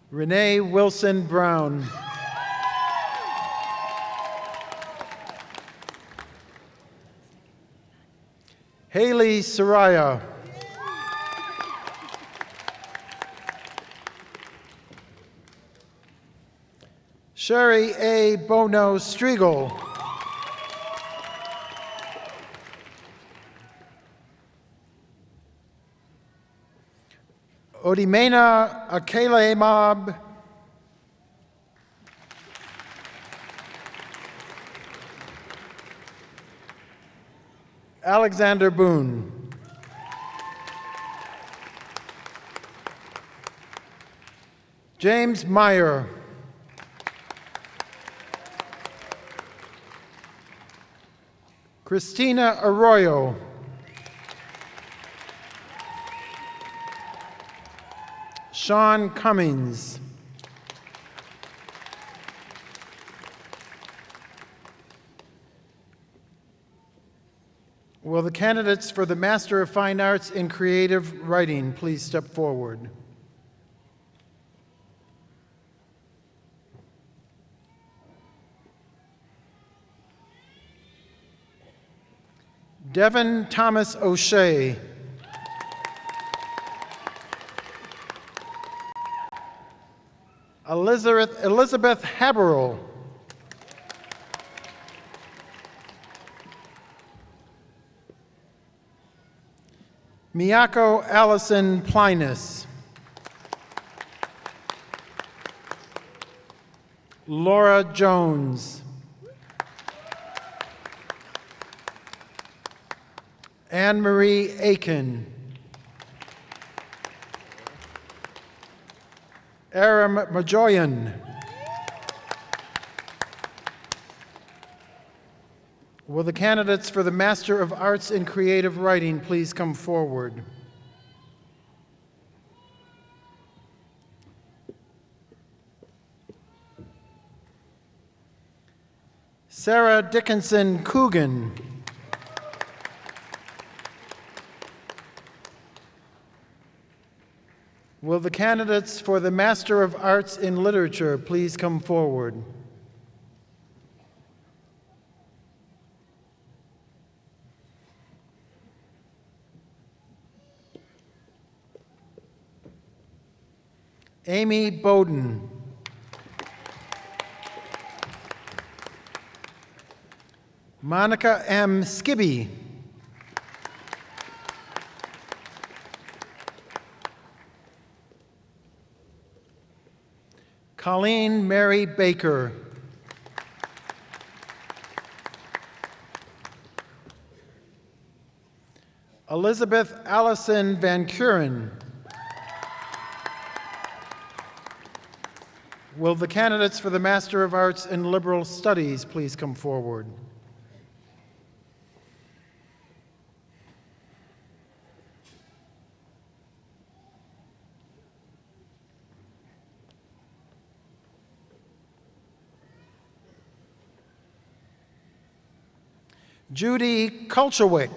Renee Wilson Brown. Haley Soraya. Sherry A. Bono Striegel. Odimena Akele Mob. Alexander Boone. James Meyer. Christina Arroyo. Sean Cummings. Will the candidates for the Master of Fine Arts in Creative Writing please step forward? Devin Thomas O'Shea. Elizabeth Haberl. Miyako Allison Plinus. Laura Jones. Anne Marie Aiken. Aram Majoyan. Will the candidates for the Master of Arts in Creative Writing please come forward? Sarah Dickinson Coogan. Will the candidates for the Master of Arts in Literature please come forward? Amy Bowden. Monica M. Skibby. Colleen Mary Baker. Elizabeth Allison Van Kuren. Will the candidates for the Master of Arts in Liberal Studies please come forward? Judy Kulchwick.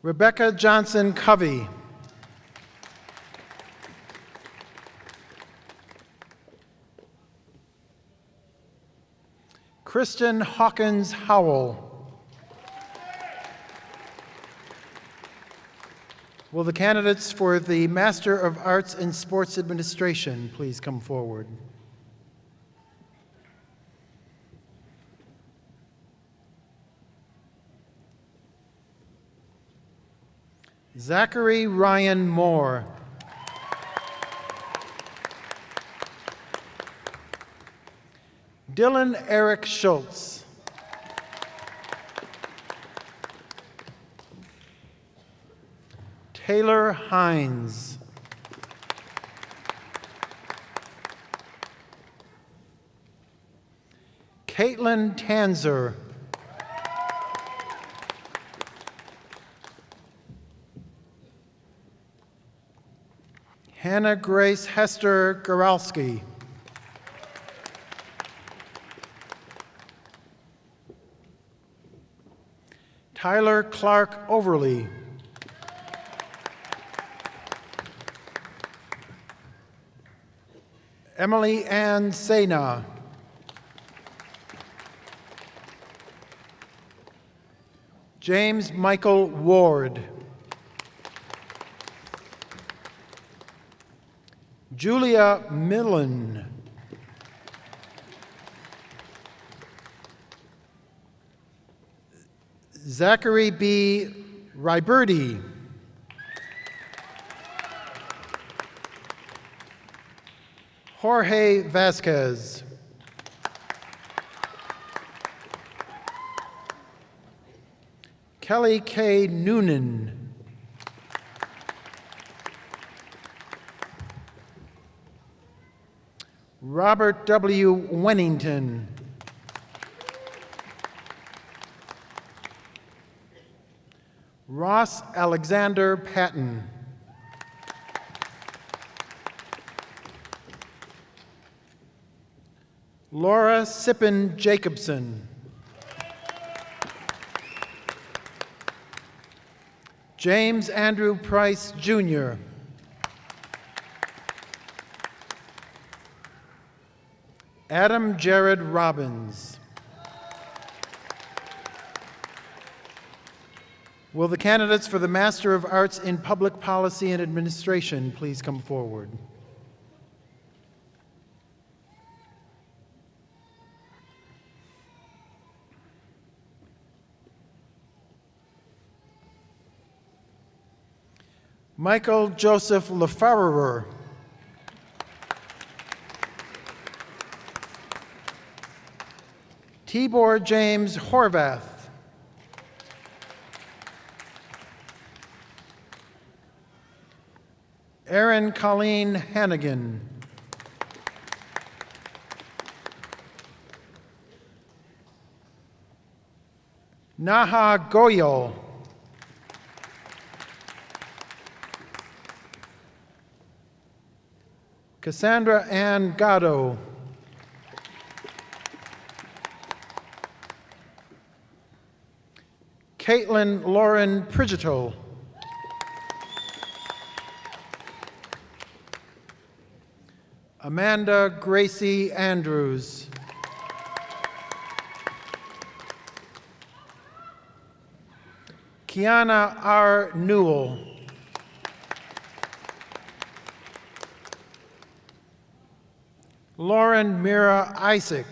Rebecca Johnson Covey. Kristen Hawkins Howell. Will the candidates for the Master of Arts in Sports Administration please come forward? Zachary Ryan Moore. Dylan Eric Schultz. Taylor Hines. Caitlin Tanzer. Hannah Grace Hester Goralski. Tyler Clark Overly. Emily Ann Sena. James Michael Ward. Julia Millen. Zachary B. Riberti. Jorge Vasquez. Kelly K. Noonan. Robert W. Wennington. Ross Alexander Patton. Laura Sippen Jacobson. James Andrew Price, Jr. Adam Jared Robbins. Will the candidates for the Master of Arts in Public Policy and Administration please come forward? Michael Joseph LaFerrerer. Tibor James Horvath. Erin Colleen Hannigan. Naha Goyal. Cassandra Ann Gatto. Caitlin Lauren Pridgeto. Amanda Gracie Andrews. Kiana R. Newell. Lauren Mira Isaac.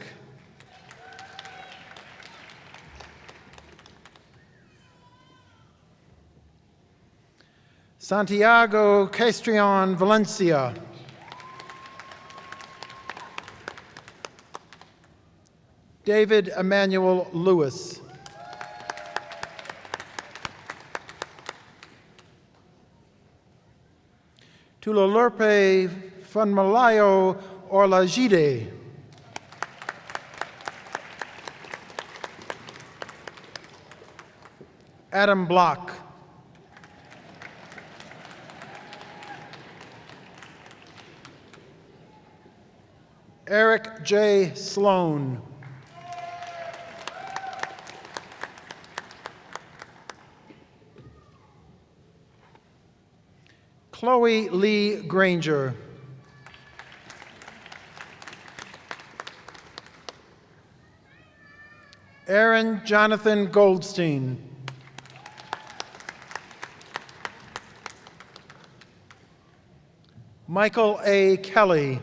Santiago Castrion Valencia. David Emmanuel Lewis. Tulalurpe Funmalayo Orlajide. Adam Block. Eric J. Sloan. Chloe Lee Granger. Aaron Jonathan Goldstein. Michael A. Kelly.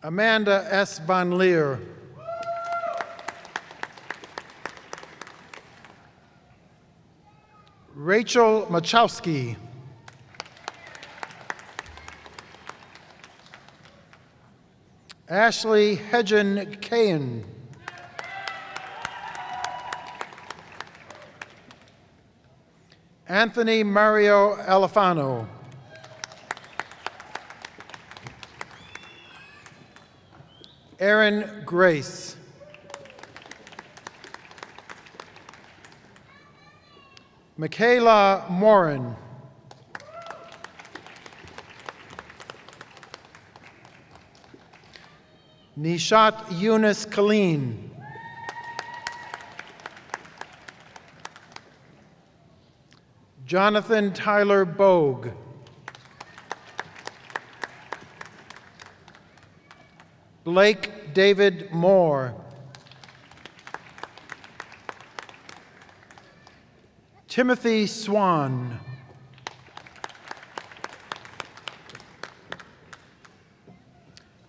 Amanda S. Van Leer. Rachel Machowski. Ashley Hedgen Cahan. Anthony Mario Alifano. Aaron Grace. Michaela Morin. Nishat Eunice Colleen. Jonathan Tyler Bogue. Blake David Moore. Timothy Swan.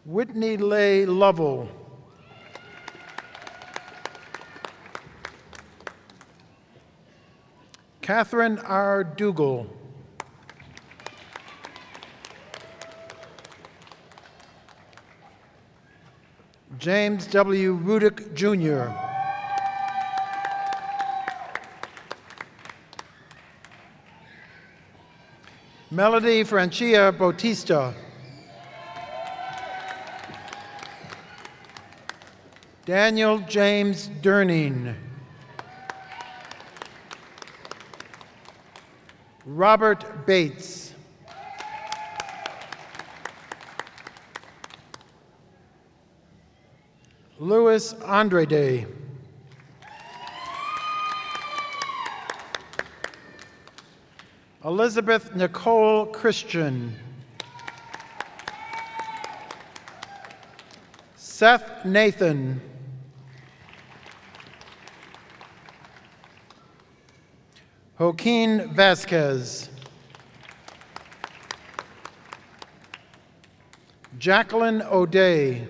Whitney Leigh Lovell. Catherine R. Dougal. James W. Rudick, Jr. Melody Francia Bautista. Daniel James Durning. Robert Bates. Louis Andrade. Elizabeth Nicole Christian. Seth Nathan. Joaquin Vasquez. Jacqueline O'Day.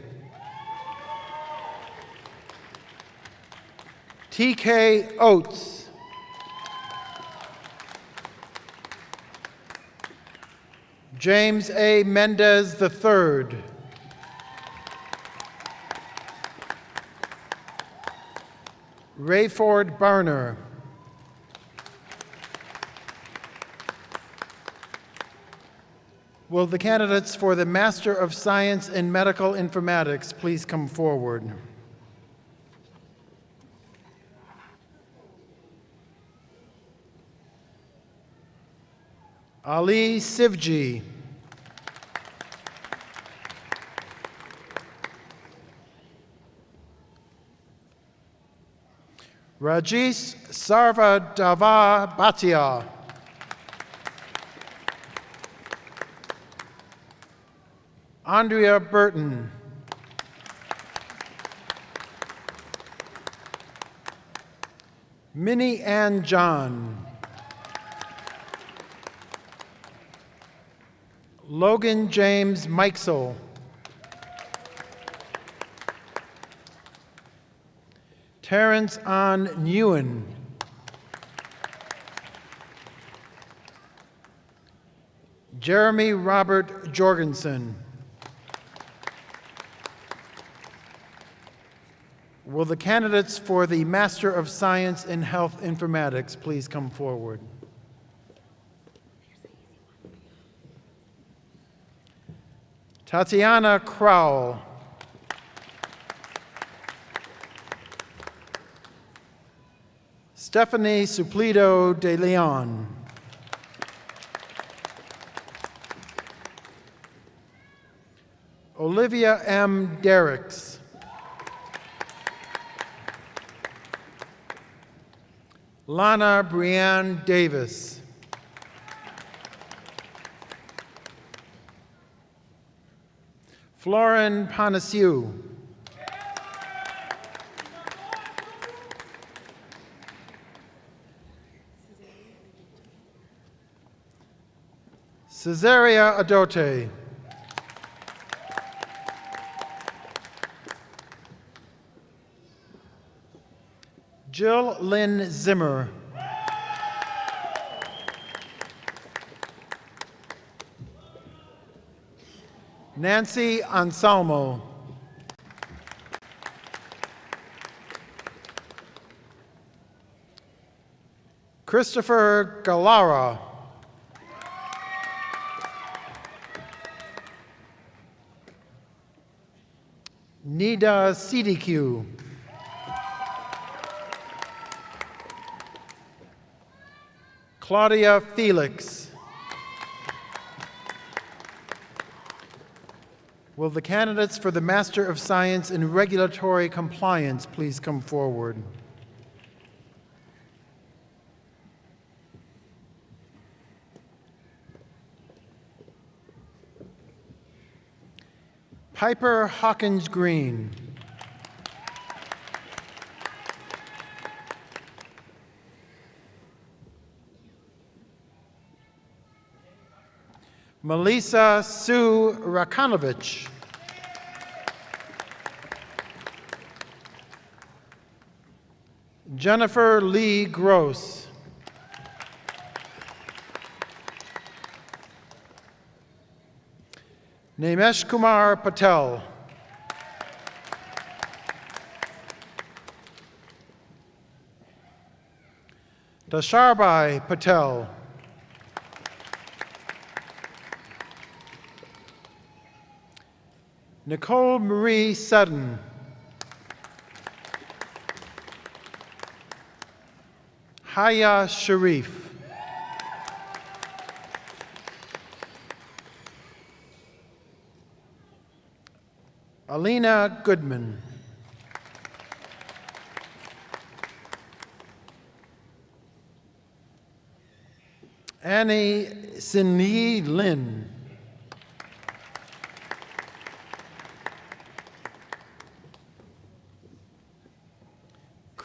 T.K. Oates. James A. Mendez III. Rayford Barner. Will the candidates for the Master of Science in Medical Informatics please come forward? Ali Sivji. Rajesh Sarvadava Bhatia. Andrea Burton. Minnie Ann John. Logan James Mikesel. Terrence An Nguyen. Jeremy Robert Jorgensen. Will the candidates for the Master of Science in Health Informatics please come forward? Tatiana Crowell. Stephanie Suplido de Leon. Olivia M. Derricks. Lana Brianne Davis. Florin Panasiu. Cesaria Adote. Jill Lynn Zimmer. Nancy Anselmo. Christopher Galara. Nida Sidique. Claudia Felix. Will the candidates for the Master of Science in Regulatory Compliance please come forward? Piper Hawkins Green. Melissa Sue Rakonovich. Jennifer Lee Gross. Namesh Kumar Patel. Dasharbai Patel. Nicole Marie Sutton. Haya Sharif. Alina Goodman. Annie Sinyi Lin.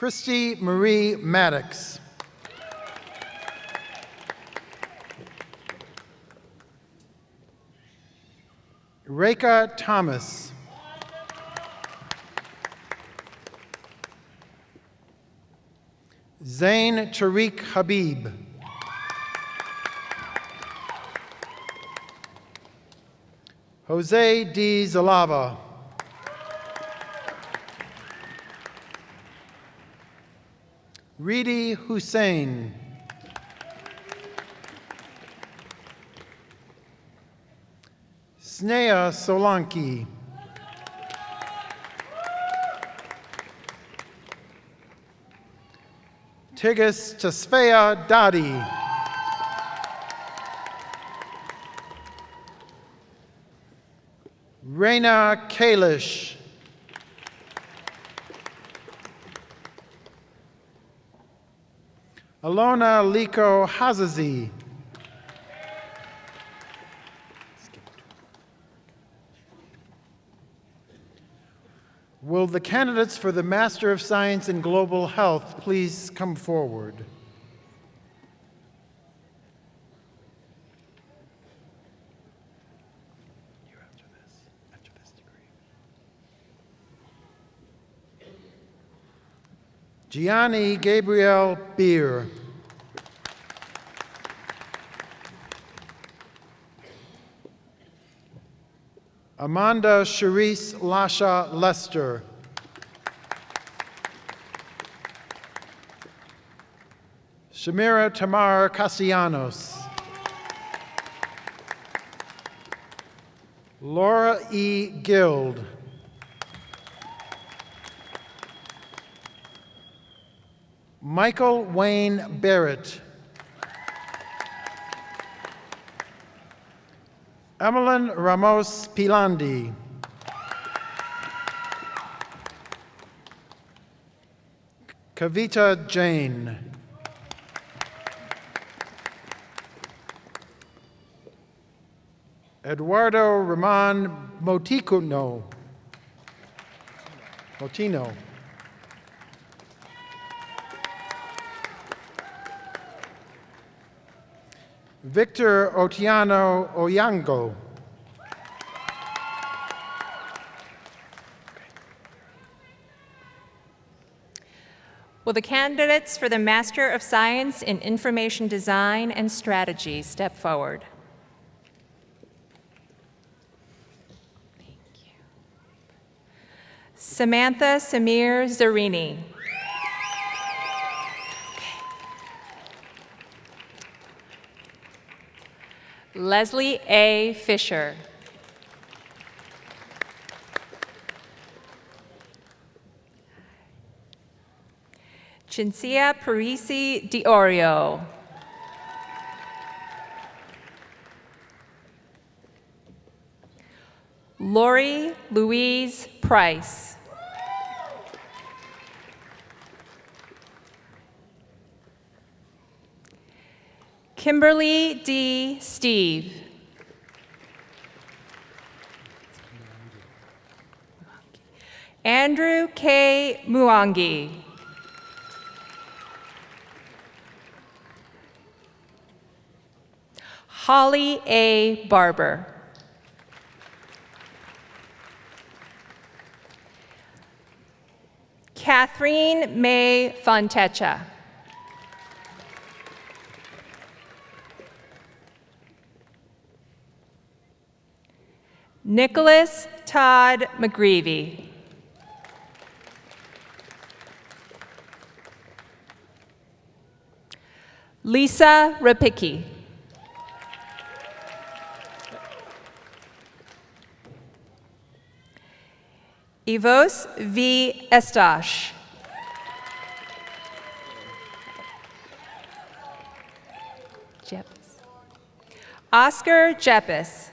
Christy Marie Maddox. Reka Thomas. Zain Tariq Habib. Jose D. Zalava. Reedy Hussein. Sneha Solanki. Tigis Tasfea Dadi. Reina Kalish. Alona Liko Hazazi. Will the candidates for the Master of Science in Global Health please come forward? Gianni Gabriel Beer. Amanda Charisse Lasha Lester. Shamira Tamar Castellanos. Laura E. Guild. Michael Wayne Barrett. Emelyn Ramos Pilandi. Kavita Jain. Eduardo Ramon Motino. Victor Otiano Oyango. Will the candidates for the Master of Science in Information Design and Strategy step forward? Thank you. Samantha Samir Zarini. Leslie A. Fisher. Cinzia Parisi Diorio. Lori Louise Price. Kimberly D. Steve. Andrew K. Muangi. Holly A. Barber. Catherine May Fontecha. Nicholas Todd McGreevy. Lisa Rapicki. Ivos V. Estash. Oscar Jeppes.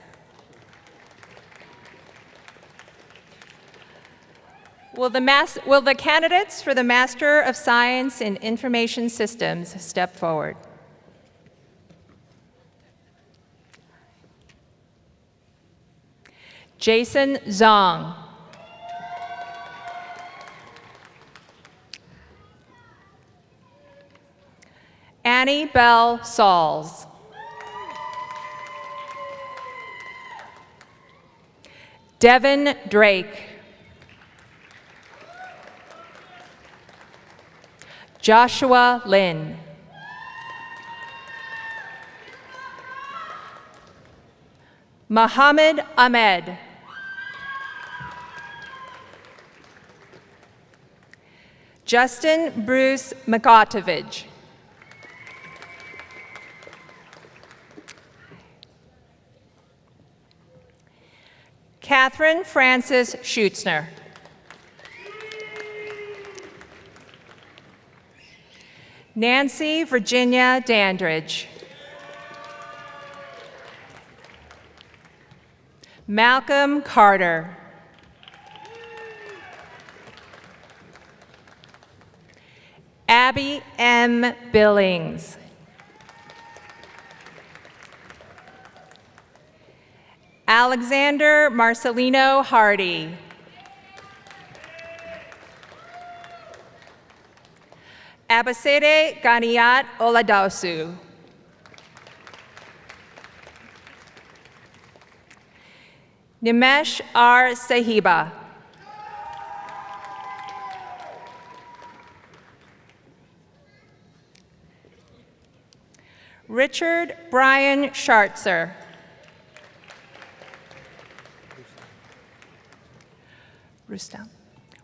Will the candidates for the Master of Science in Information Systems step forward? Jason Zong. Annie Bell Sauls. Devin Drake. Joshua Lin. Mohammed Ahmed. Justin Bruce McAutovich. Catherine Frances Schutzner. Nancy Virginia Dandridge. Malcolm Carter. Abby M. Billings. Alexander Marcelino Hardy. Abasede Ganiat Oladasu. Nimesh R. Sahiba. Richard Brian Schartzer.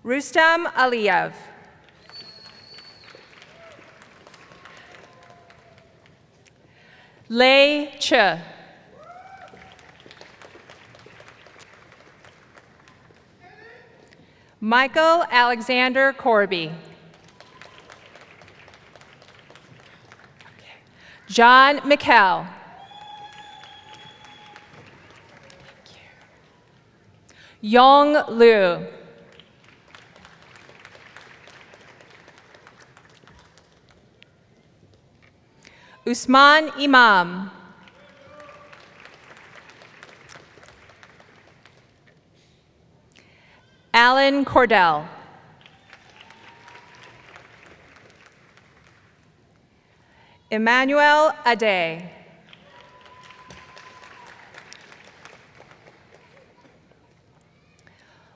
Rustam Aliyev. Lei Che. Michael Alexander Corby. John McKell. Yong Liu. Usman Imam. Alan Cordell. Emmanuel Ade.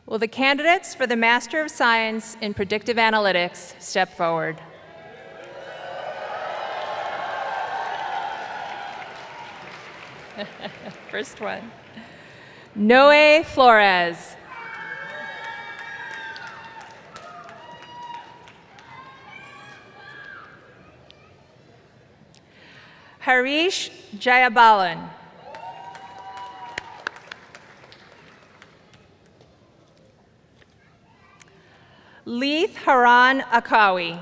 Will the candidates for the Master of Science in Predictive Analytics step forward? First one. Noe Flores. Harish Jayabalan. Leith Haran Akawi.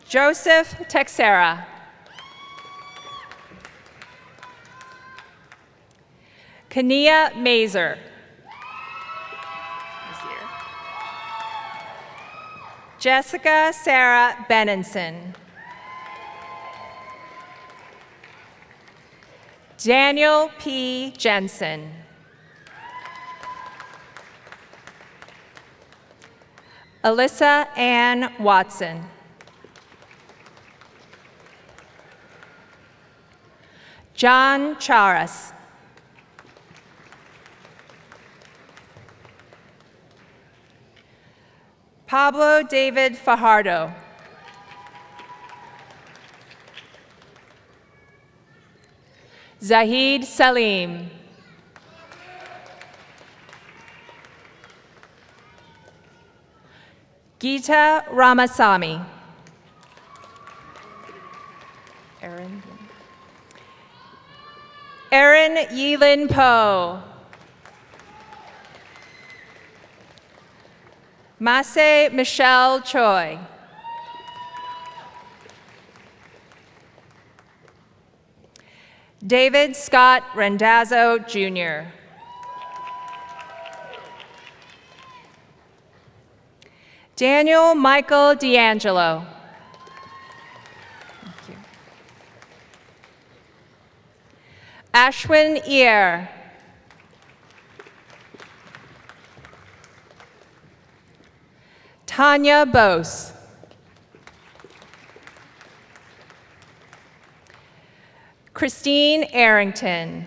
Joseph Texera. Kania Mazer. Jessica Sarah Benenson. Daniel P. Jensen. Alyssa Ann Watson. John Charas. Pablo David Fajardo. Zahid Salim. Geeta Ramasamy. Erin Yilin Po. Masse Michelle Choi. David Scott Rendazzo, Jr. Daniel Michael D'Angelo. Thank you. Ashwin Iyer. Tanya Bose. Christine Arrington.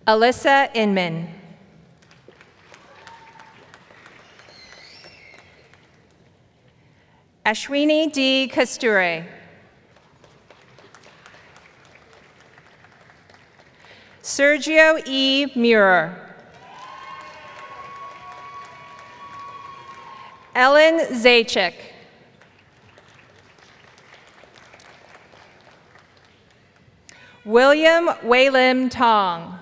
Alyssa Inman. Ashwini D. Kasture. Sergio E. Muir. Ellen Zachick. William Waylim Tong.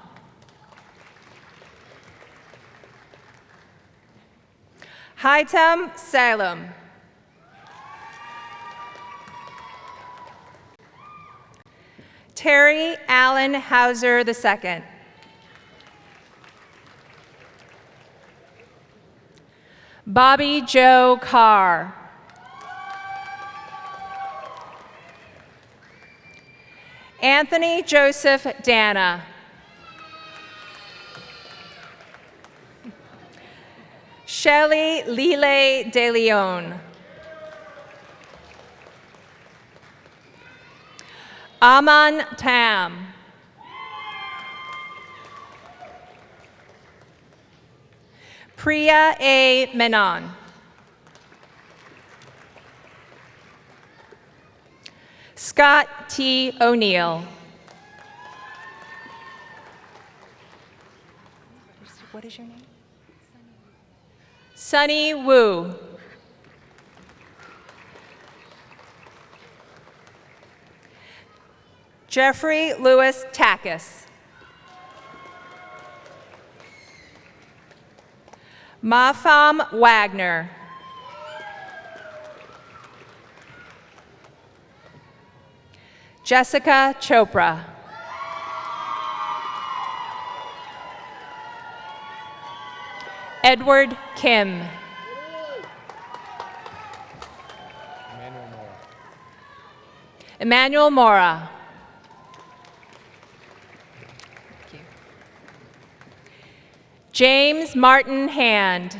Haitam Salem. Terry Allen Hauser II. Bobby Joe Carr. Anthony Joseph Dana. Shelley Lile De Leon. Aman Tam. Priya A. Menon. Scott T. O'Neill. What is your name? Sunny Wu. Jeffrey Lewis Takis. Mafam Wagner. Jessica Chopra. Edward Kim. Emmanuel Mora. James Martin Hand.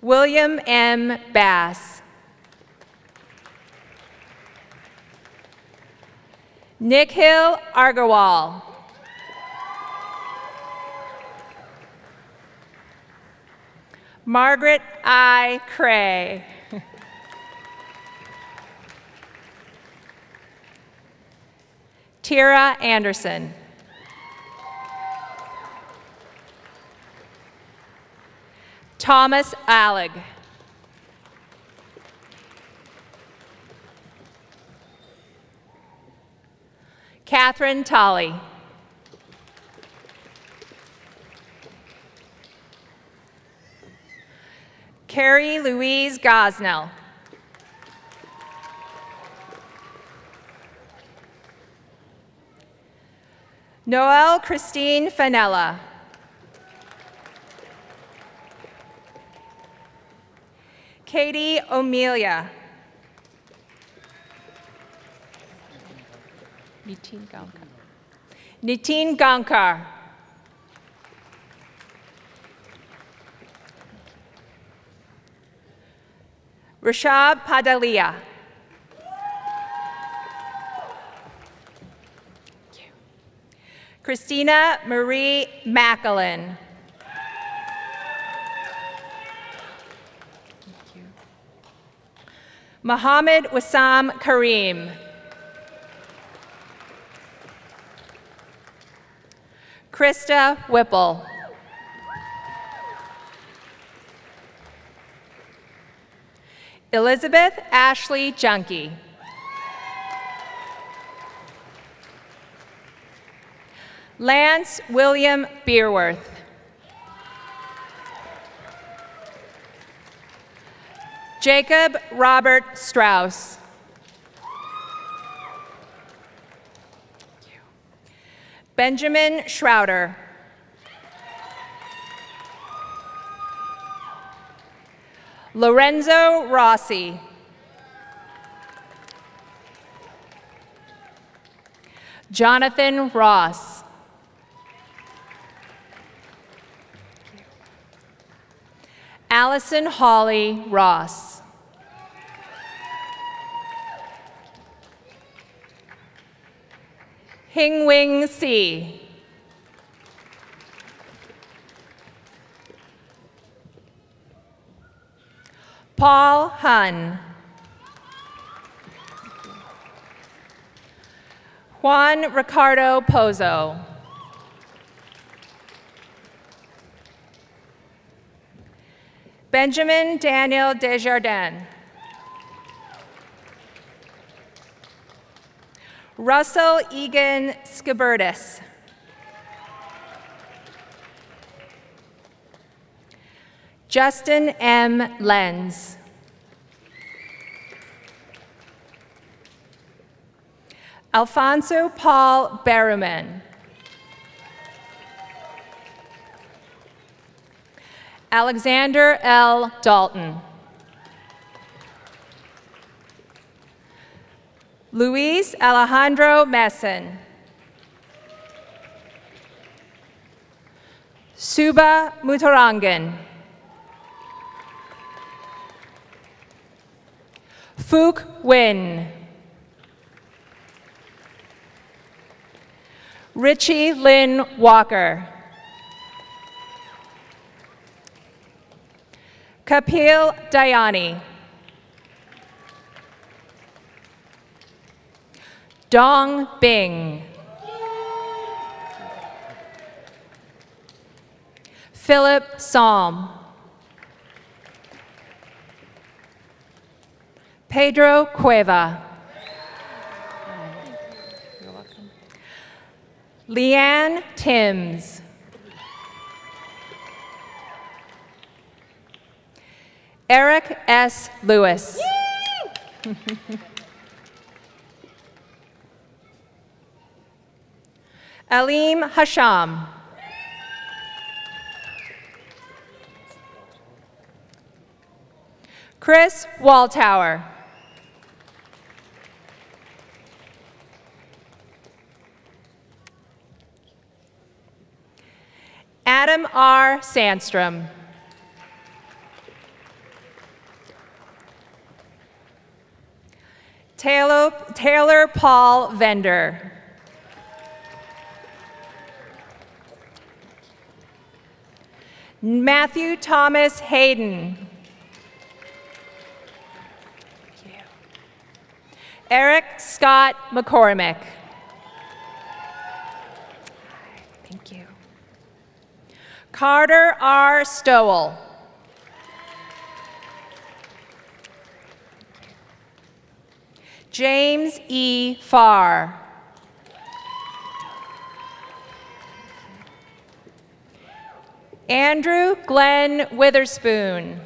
William M. Bass. Nikhil Agarwal. Margaret I. Cray. Tira Anderson. Thomas Alleg. Catherine Tolley. Carrie Louise Gosnell. Noelle Christine Fanella. Katie O'Melia. Nitin Gankar. Rashab Padalia. Christina Marie Macklin. Mohammed Wassam Kareem. Krista Whipple. Elizabeth Ashley Junkie. Lance William Beerworth. Jacob Robert Strauss. Benjamin Schrouder. Lorenzo Rossi. Jonathan Ross. Allison Hawley Ross. Hing-Wing Si. Paul Hun. Juan Ricardo Pozo. Benjamin Daniel Desjardins. Russell Egan Skibertis. Justin M. Lenz. Alfonso Paul Berruman. Alexander L. Dalton. Luis Alejandro Messon. Suba Mutarangan. Fook Win. Richie Lynn Walker. Kapil Dayani. Dong Bing. Philip Psalm. Pedro Cueva. You're welcome. Leanne Timms. Eric S. Lewis. Aleem Hasham. Chris Waltower. Adam R. Sandstrom. Taylor Paul Vender. Matthew Thomas Hayden. Thank you. Eric Scott McCormick. Thank you. Carter R. Stowell. James E. Farr. Andrew Glenn Witherspoon.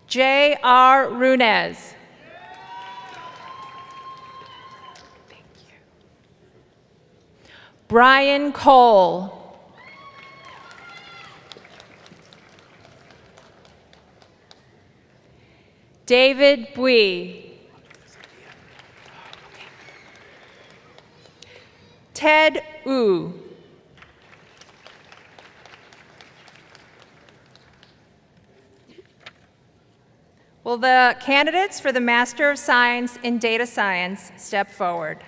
J.R. Runez. Thank you. Brian Cole. David Bui. Ted Wu. Will the candidates for the Master of Science in Data Science step forward?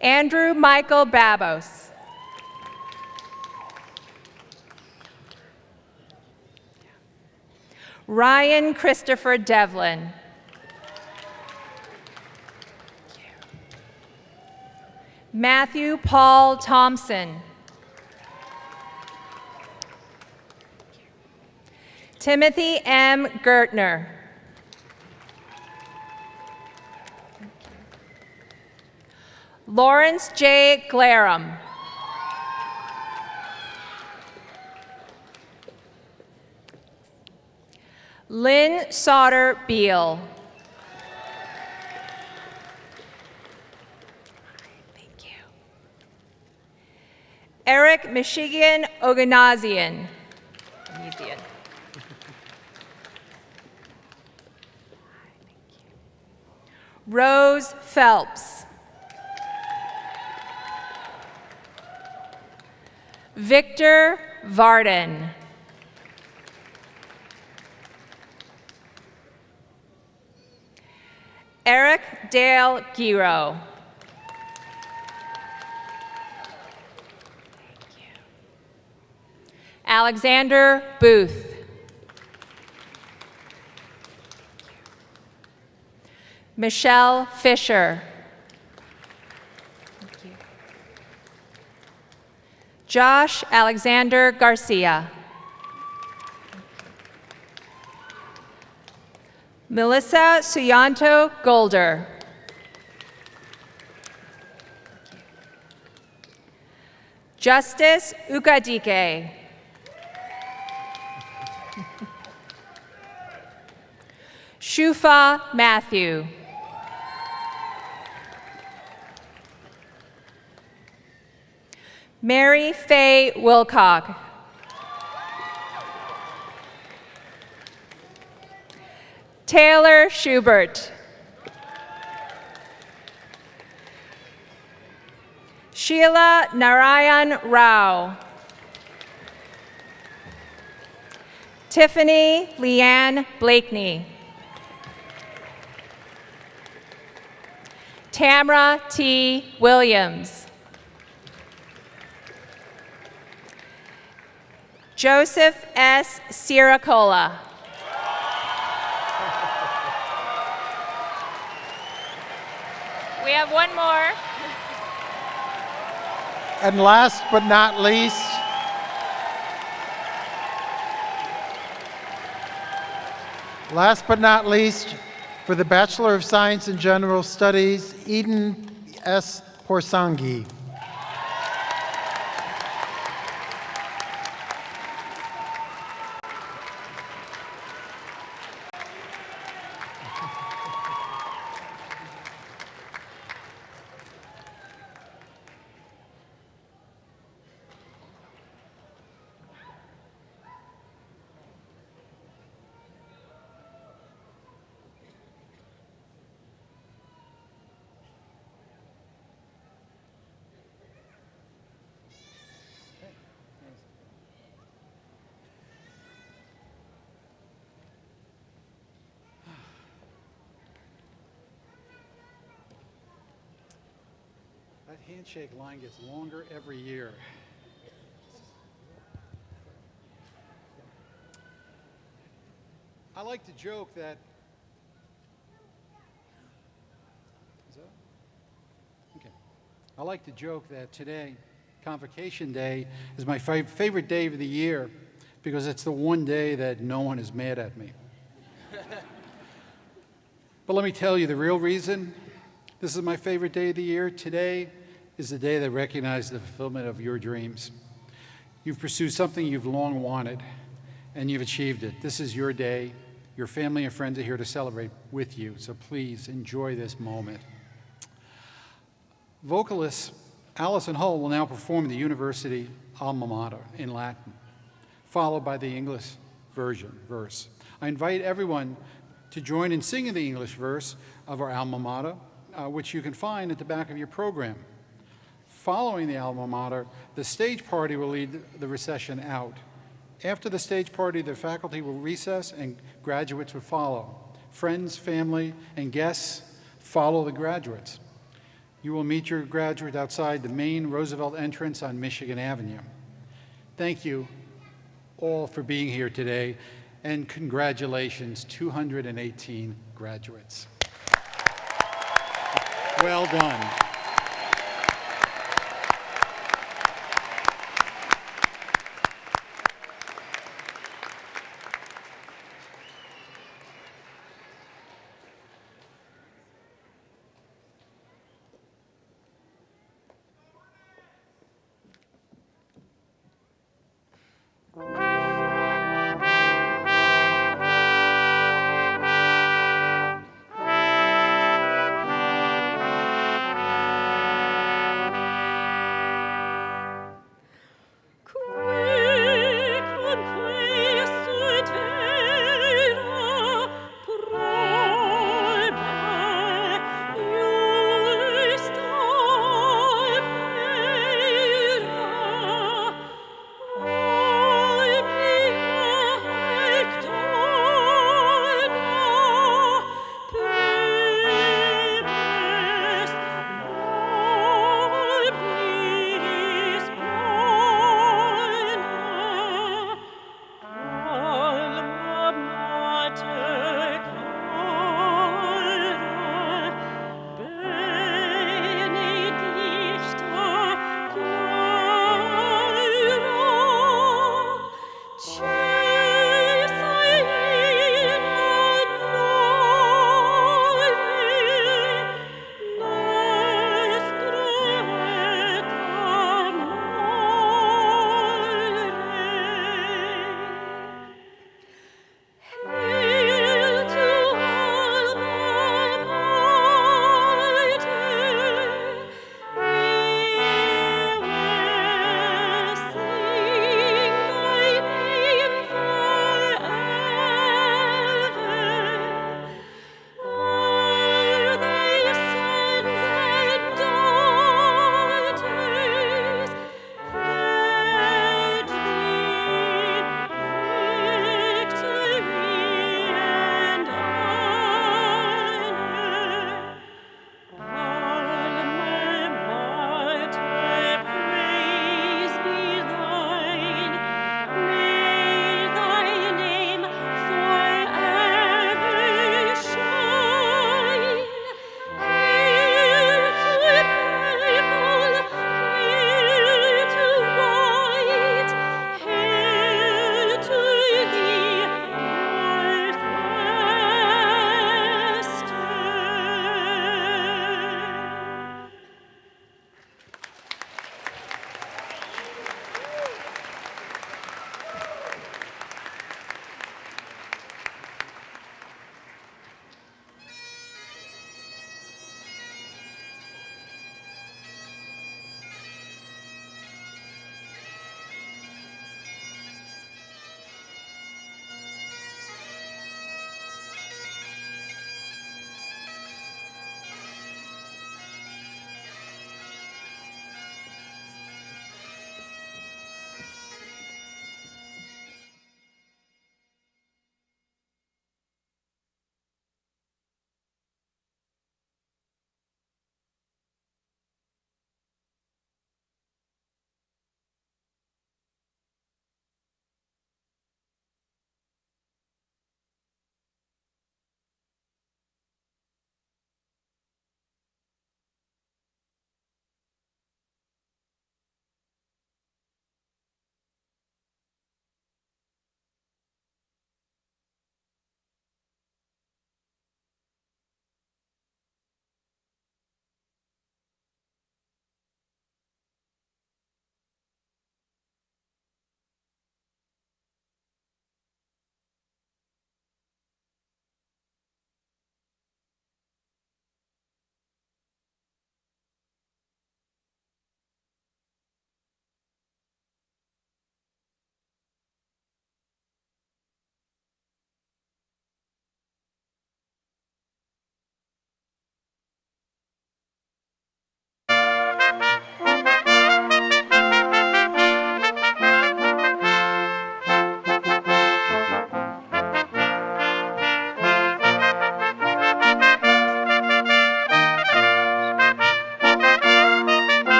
Andrew Michael Babos. Ryan Christopher Devlin. Matthew Paul Thompson. Timothy M. Gertner. Lawrence J. Glarum. Lynn Sauter Beal. Thank you. Eric Michigan Oganazian. Rose Phelps. Victor Varden. Eric Dale Giro. Alexander Booth. Michelle Fisher. Josh Alexander Garcia. Melissa Suyanto Golder. Justice Ukadike. Shufa Matthew. Mary Faye Wilcock. Taylor Schubert. Sheila Narayan Rao. Tiffany Leanne Blakeney. Tamra T. Williams. Joseph S. Siracola. We have one more. And last but not least, for the Bachelor of Science in General Studies, Eden S. Porsangi. That handshake line gets longer every year. I like to joke that. Is that? Okay. I like to joke that today, Convocation Day, is my favorite day of the year because it's the one day that no one is mad at me. But let me tell you the real reason this is my favorite day of the year. Today is the day that recognizes the fulfillment of your dreams. You've pursued something you've long wanted, and you've achieved it. This is your day. Your family and friends are here to celebrate with you, so please enjoy this moment. Vocalist Alison Hull will now perform the university alma mater in Latin, followed by the English verse. I invite everyone to join in singing the English verse of our alma mater, which you can find at the back of your program. Following the alma mater, the stage party will lead the recession out. After the stage party, the faculty will recess and graduates will follow. Friends, family, and guests follow the graduates. You will meet your graduate outside the main Roosevelt entrance on Michigan Avenue. Thank you all for being here today, and congratulations, 218 graduates. Well done.